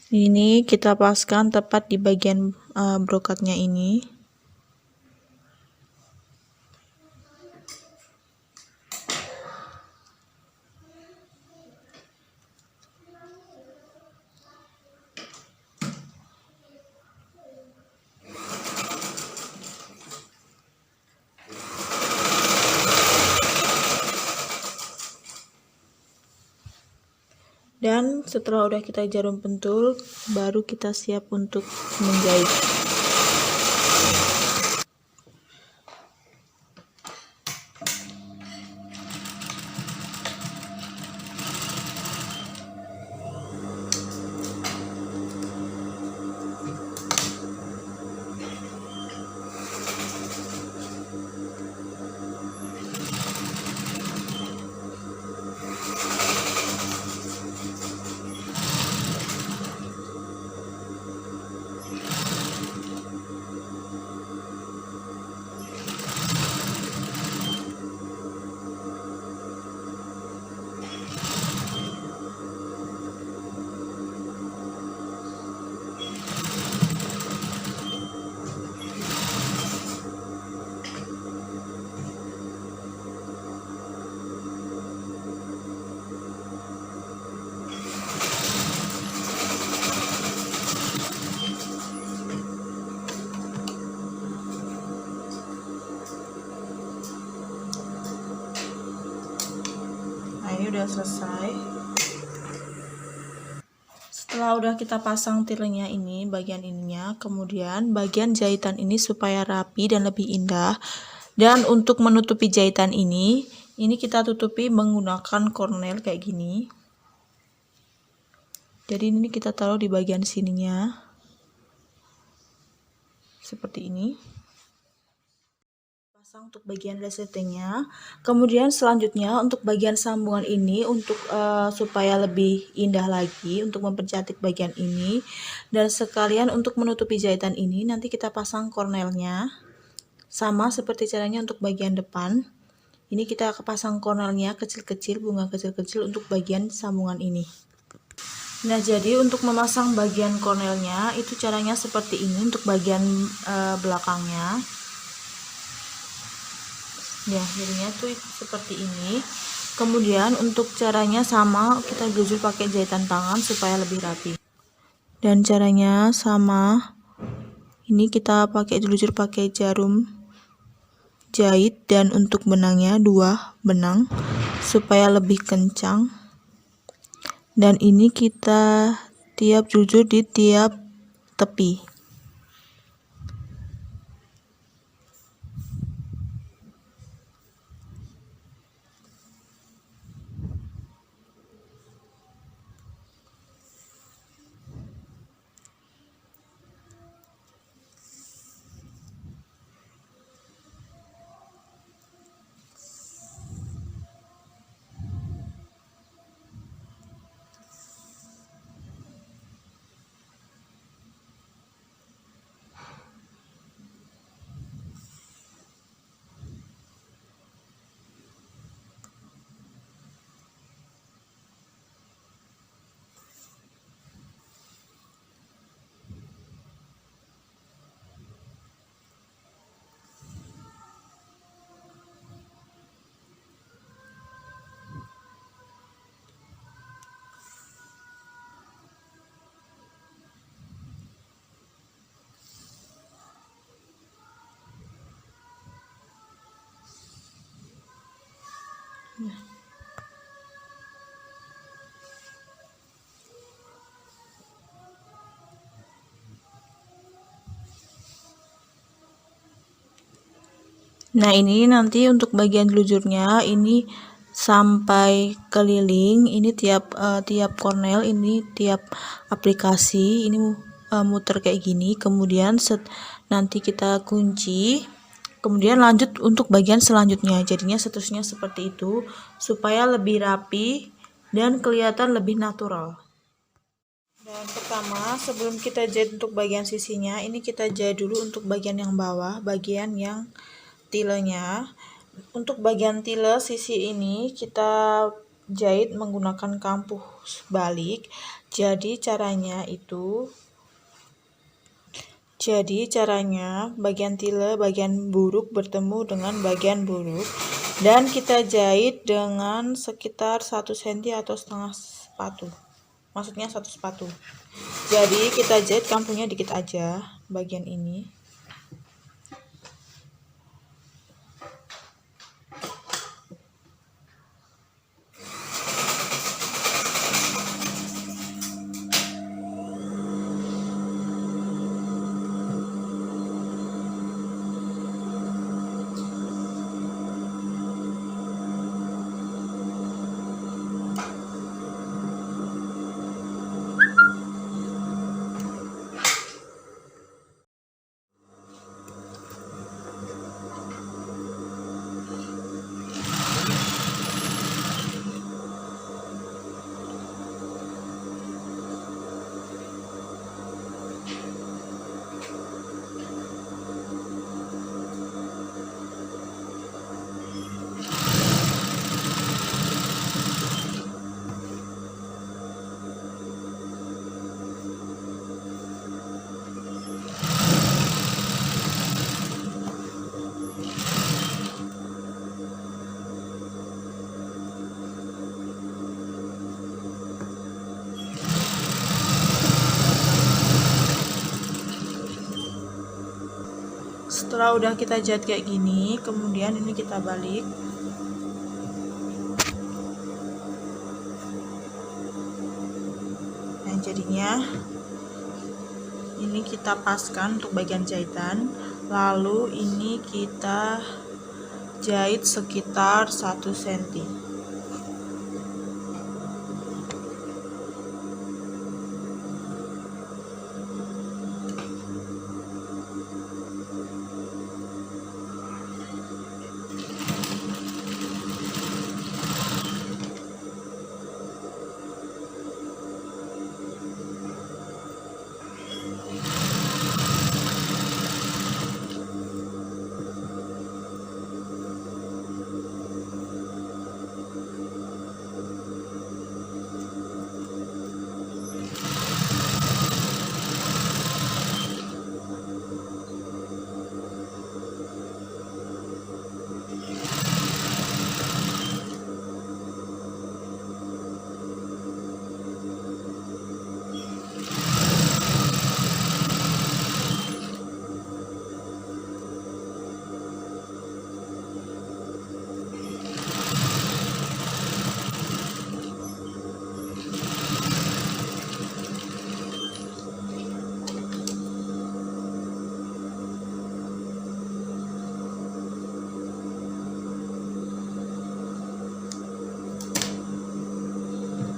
Ini kita paskan tepat di bagian brokatnya ini. Dan setelah udah kita jarum pentul, baru kita siap untuk menjahit. Ini udah selesai. Setelah udah kita pasang tilengnya ini, bagian ininya, kemudian bagian jahitan ini supaya rapi dan lebih indah. Dan untuk menutupi jahitan ini kita tutupi menggunakan kornel kayak gini. Jadi ini kita taruh di bagian sininya. Seperti ini. Untuk bagian resletingnya. Kemudian selanjutnya untuk bagian sambungan ini, untuk supaya lebih indah lagi, untuk mempercantik bagian ini dan sekalian untuk menutupi jahitan ini, nanti kita pasang kornelnya. Sama seperti caranya untuk bagian depan. Ini kita pasang kornelnya kecil-kecil, bunga kecil-kecil untuk bagian sambungan ini. Nah, jadi untuk memasang bagian kornelnya itu caranya seperti ini untuk bagian belakangnya. Ya, jadinya tuh seperti ini. Kemudian untuk caranya sama, kita gujur pakai jahitan tangan supaya lebih rapi. Dan caranya sama, ini kita pakai jelujur pakai jarum jahit, dan untuk benangnya 2 benang supaya lebih kencang. Dan ini kita tiap jujur di tiap tepi. Nah, ini nanti untuk bagian telunjuknya ini sampai keliling, ini tiap cornel, ini tiap aplikasi ini muter kayak gini. Kemudian nanti kita kunci, kemudian lanjut untuk bagian selanjutnya. Jadinya seterusnya seperti itu supaya lebih rapi dan kelihatan lebih natural. Dan pertama, sebelum kita jahit untuk bagian sisinya, ini kita jahit dulu untuk bagian yang bawah, bagian yang tilenya. Untuk bagian tile sisi ini kita jahit menggunakan kampuh balik. Jadi caranya bagian tile bagian buruk bertemu dengan bagian buruk, dan kita jahit dengan sekitar 1 cm atau setengah sepatu. Maksudnya 1 sepatu. Jadi kita jahit kampuhnya dikit aja bagian ini. Setelah udah kita jahit kayak gini, kemudian ini kita balik. Nah, jadinya ini kita paskan untuk bagian jahitan, lalu ini kita jahit sekitar 1 cm.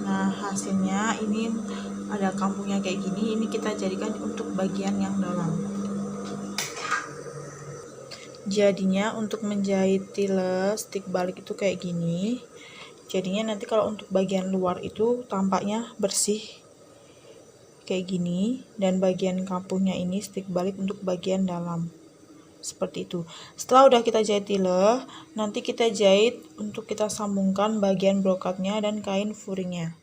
Nah, hasilnya ini ada kampuhnya kayak gini. Ini kita jadikan untuk bagian yang dalam. Jadinya untuk menjahit tile stick balik itu kayak gini. Jadinya nanti kalau untuk bagian luar itu tampaknya bersih kayak gini, dan bagian kampuhnya ini stick balik untuk bagian dalam. Seperti itu. Setelah udah kita jahit tile, nanti kita jahit untuk kita sambungkan bagian brokatnya dan kain furingnya.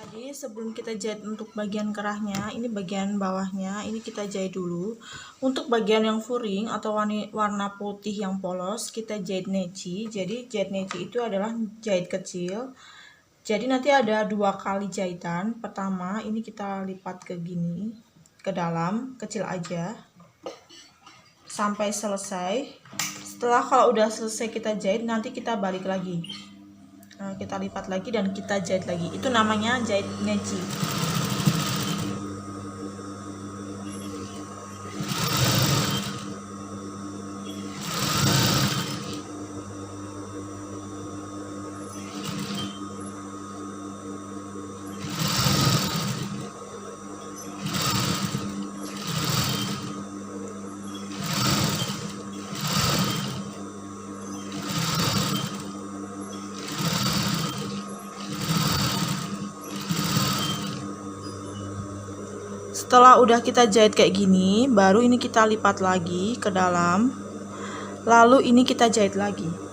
Jadi sebelum kita jahit untuk bagian kerahnya, ini bagian bawahnya, ini kita jahit dulu. Untuk bagian yang furing atau warna putih yang polos, kita jahit neci. Jadi jahit neci itu adalah jahit kecil. Jadi nanti ada 2 kali jahitan. Pertama, ini kita lipat ke gini, ke dalam, kecil aja, sampai selesai. Setelah kalau udah selesai kita jahit, nanti kita balik lagi. Nah, kita lipat lagi dan kita jahit lagi. Itu namanya jahit neci. Setelah udah kita jahit kayak gini, baru ini kita lipat lagi ke dalam. Lalu ini kita jahit lagi.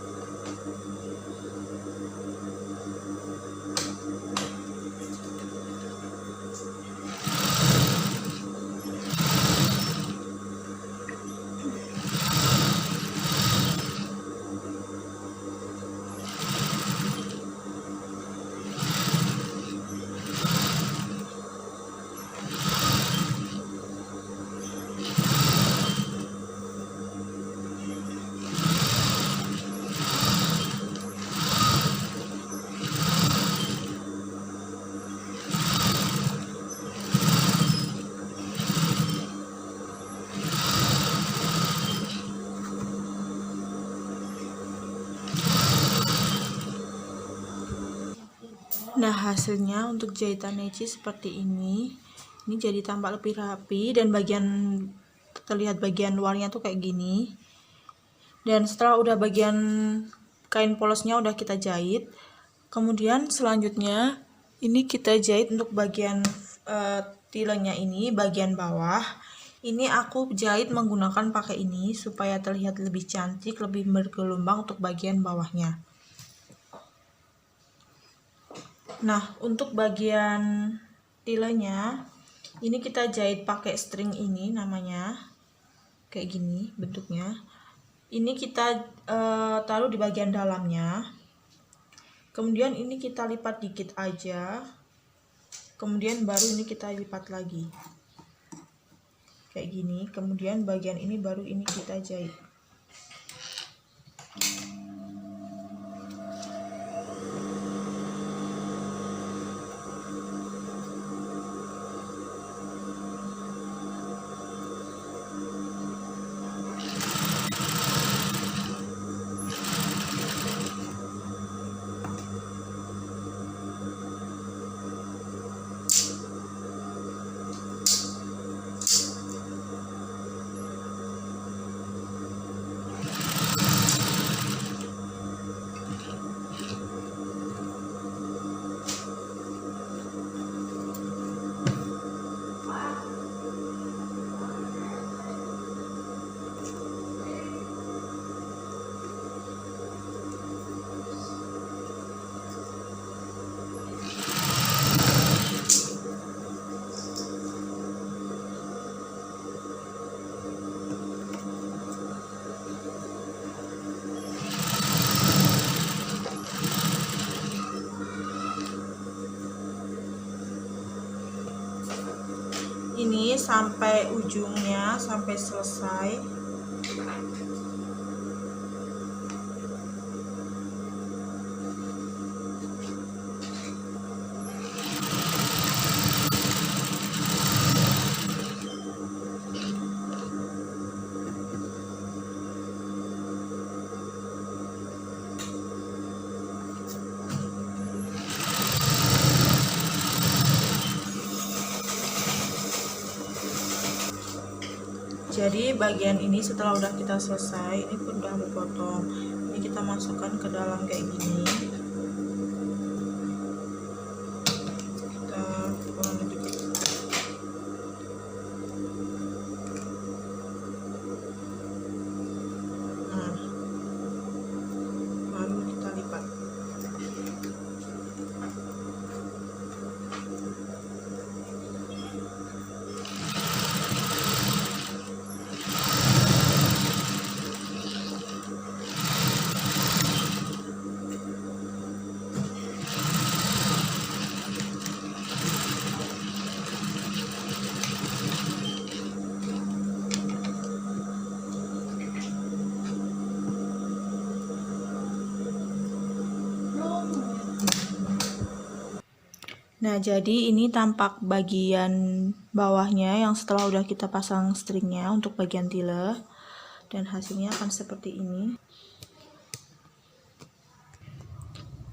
Nah, hasilnya untuk jahitan neci seperti ini. Ini jadi tampak lebih rapi dan terlihat bagian luarnya tuh kayak gini. Dan setelah udah bagian kain polosnya udah kita jahit, kemudian selanjutnya ini kita jahit untuk bagian tilenya ini, bagian bawah. Ini aku jahit menggunakan pakai ini supaya terlihat lebih cantik, lebih bergelombang untuk bagian bawahnya. Nah, untuk bagian tilenya ini kita jahit pakai string ini, namanya kayak gini bentuknya. Ini kita taruh di bagian dalamnya. Kemudian ini kita lipat dikit aja. Kemudian baru ini kita lipat lagi. Kayak gini. Kemudian bagian ini baru ini kita jahit. Ini sampai ujungnya, sampai selesai. Jadi bagian ini setelah udah kita selesai, ini pun udah mau potong. Ini kita masukkan ke dalam kayak gini. Kita potong dikit. Nah, baru kita lipat. Nah, jadi ini tampak bagian bawahnya yang setelah udah kita pasang stringnya untuk bagian tile, dan hasilnya akan seperti ini.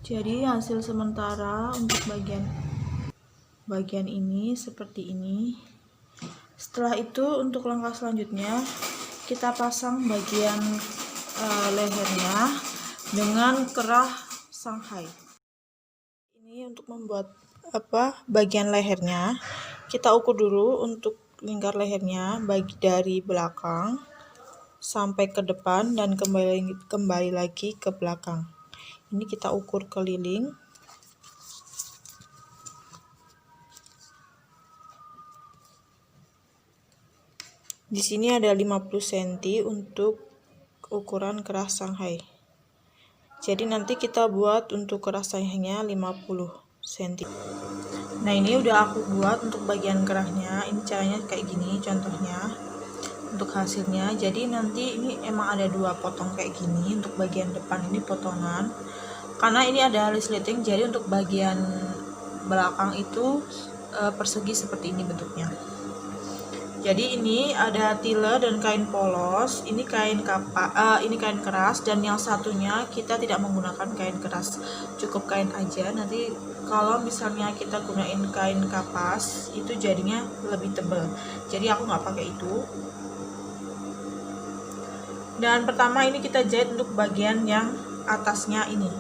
Jadi hasil sementara untuk bagian ini seperti ini. Setelah itu untuk langkah selanjutnya kita pasang bagian lehernya dengan kerah Shanghai. Ini untuk membuat bagian lehernya, kita ukur dulu untuk lingkar lehernya dari belakang sampai ke depan dan kembali lagi ke belakang. Ini kita ukur keliling. Di sini ada 50 cm untuk ukuran kerah Shanghai. Jadi nanti kita buat untuk kerah Shanghai-nya 50 cm. Nah, ini udah aku buat untuk bagian kerahnya. Ini caranya kayak gini contohnya untuk hasilnya. Jadi nanti ini emang ada 2 potong kayak gini. Untuk bagian depan ini potongan, karena ini ada resleting, jadi untuk bagian belakang itu persegi seperti ini bentuknya. Jadi ini ada tile dan kain polos, ini kain ini kain keras, dan yang satunya kita tidak menggunakan kain keras, cukup kain aja. Nanti kalau misalnya kita gunain kain kapas itu jadinya lebih tebal, jadi aku nggak pakai itu. Dan pertama ini kita jahit untuk bagian yang atasnya ini.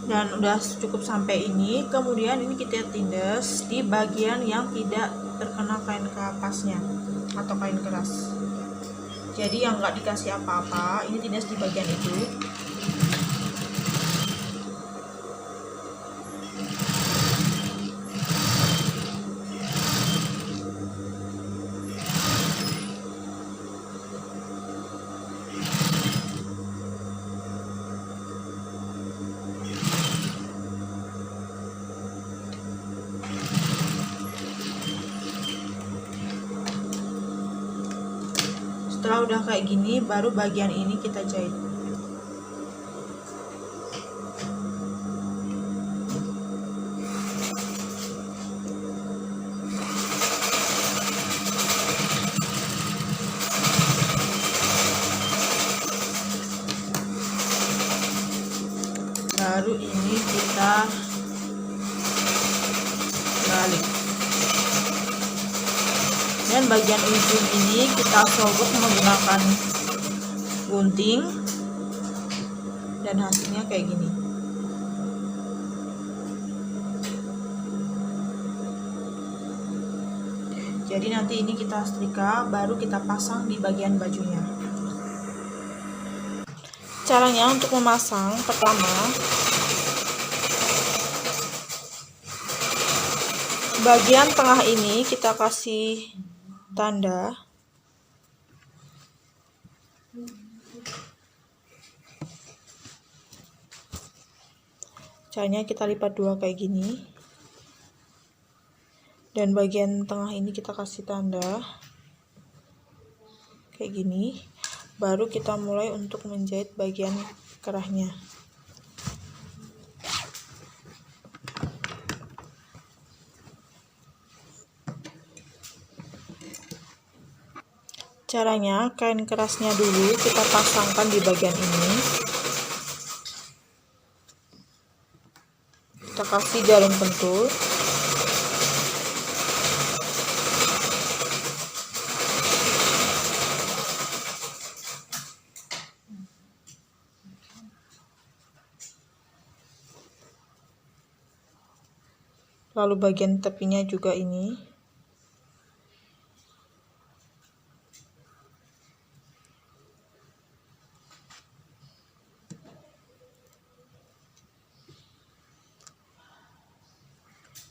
Dan udah cukup sampai ini. Kemudian ini kita tindas di bagian yang tidak terkena kain kapasnya atau kain keras. Jadi yang nggak dikasih apa-apa, ini tindas di bagian itu. Setelah udah kayak gini, baru bagian ini kita jahit. Baru ini kita balik. Dan bagian ujung ini kita sobek menggunakan gunting, dan hasilnya kayak gini. Jadi nanti ini kita setrika, baru kita pasang di bagian bajunya. Caranya untuk memasang, pertama bagian tengah ini kita kasih tanda. Caranya kita lipat 2 kayak gini. Dan bagian tengah ini kita kasih tanda kayak gini. Baru kita mulai untuk menjahit bagian kerahnya. Caranya, kain kerasnya dulu kita pasangkan di bagian ini. kita kasih jarum pentul. Lalu bagian tepinya juga ini.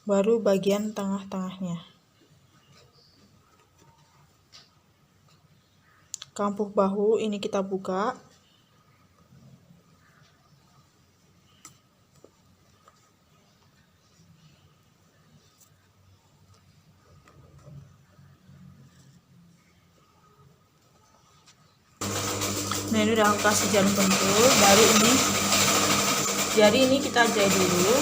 Baru bagian tengah-tengahnya. Kampuh bahu ini kita buka. Nah, ini udah aku kasih jarum pentul. Baru ini, jadi ini kita jahit dulu.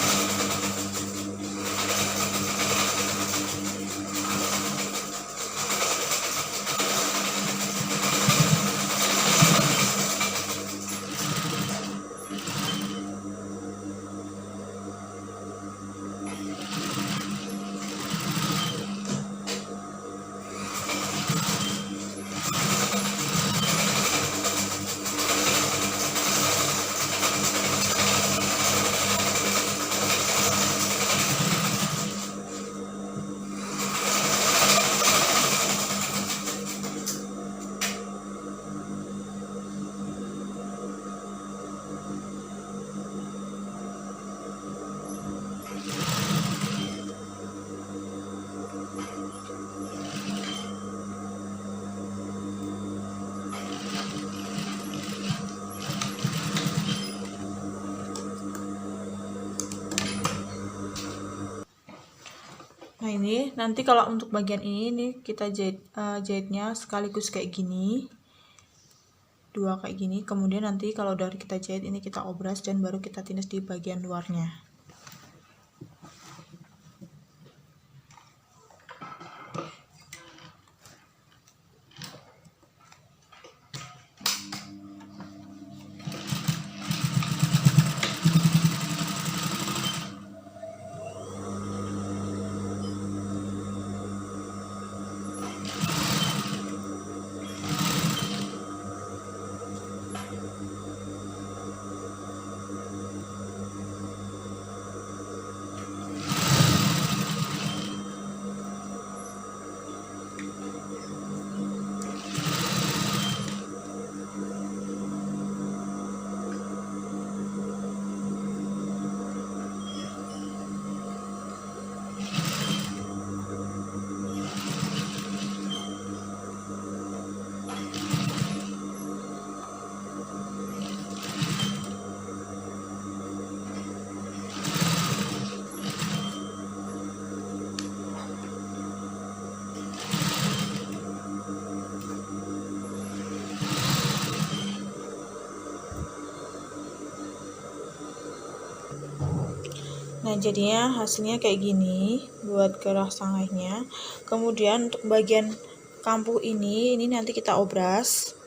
Nah, ini nanti kalau untuk bagian ini nih kita jahitnya sekaligus kayak gini, dua kayak gini. Kemudian nanti kalau udah kita jahit ini kita obras dan baru kita tindas di bagian luarnya. Nah, jadinya hasilnya kayak gini buat kerah sangainya. Kemudian untuk bagian kampuh ini nanti kita obras.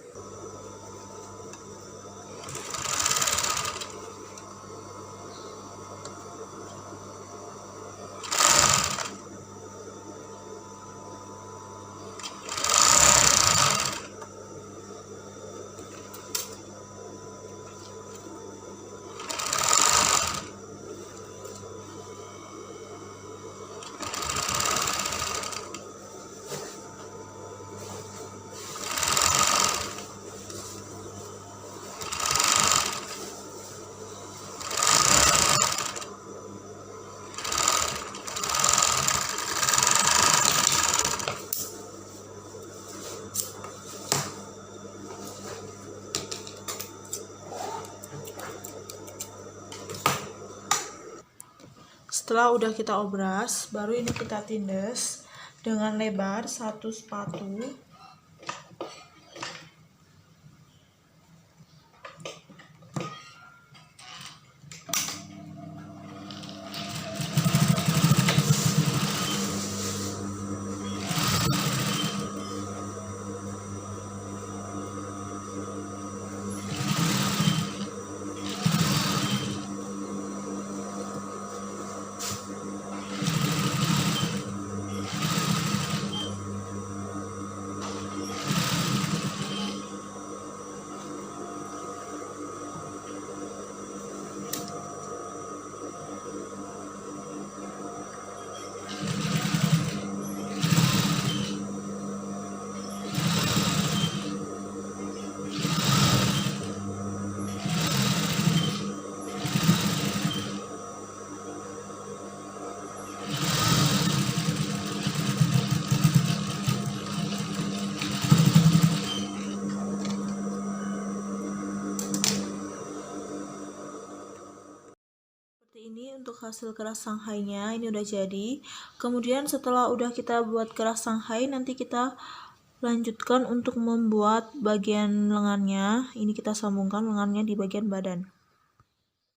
Setelah udah kita obras, baru ini kita tindas dengan lebar 1 sepatu. ini untuk hasil keras Shanghai-nya ini udah jadi. Kemudian setelah udah kita buat keras Shanghai, nanti kita lanjutkan untuk membuat bagian lengannya. Ini kita sambungkan lengannya di bagian badan.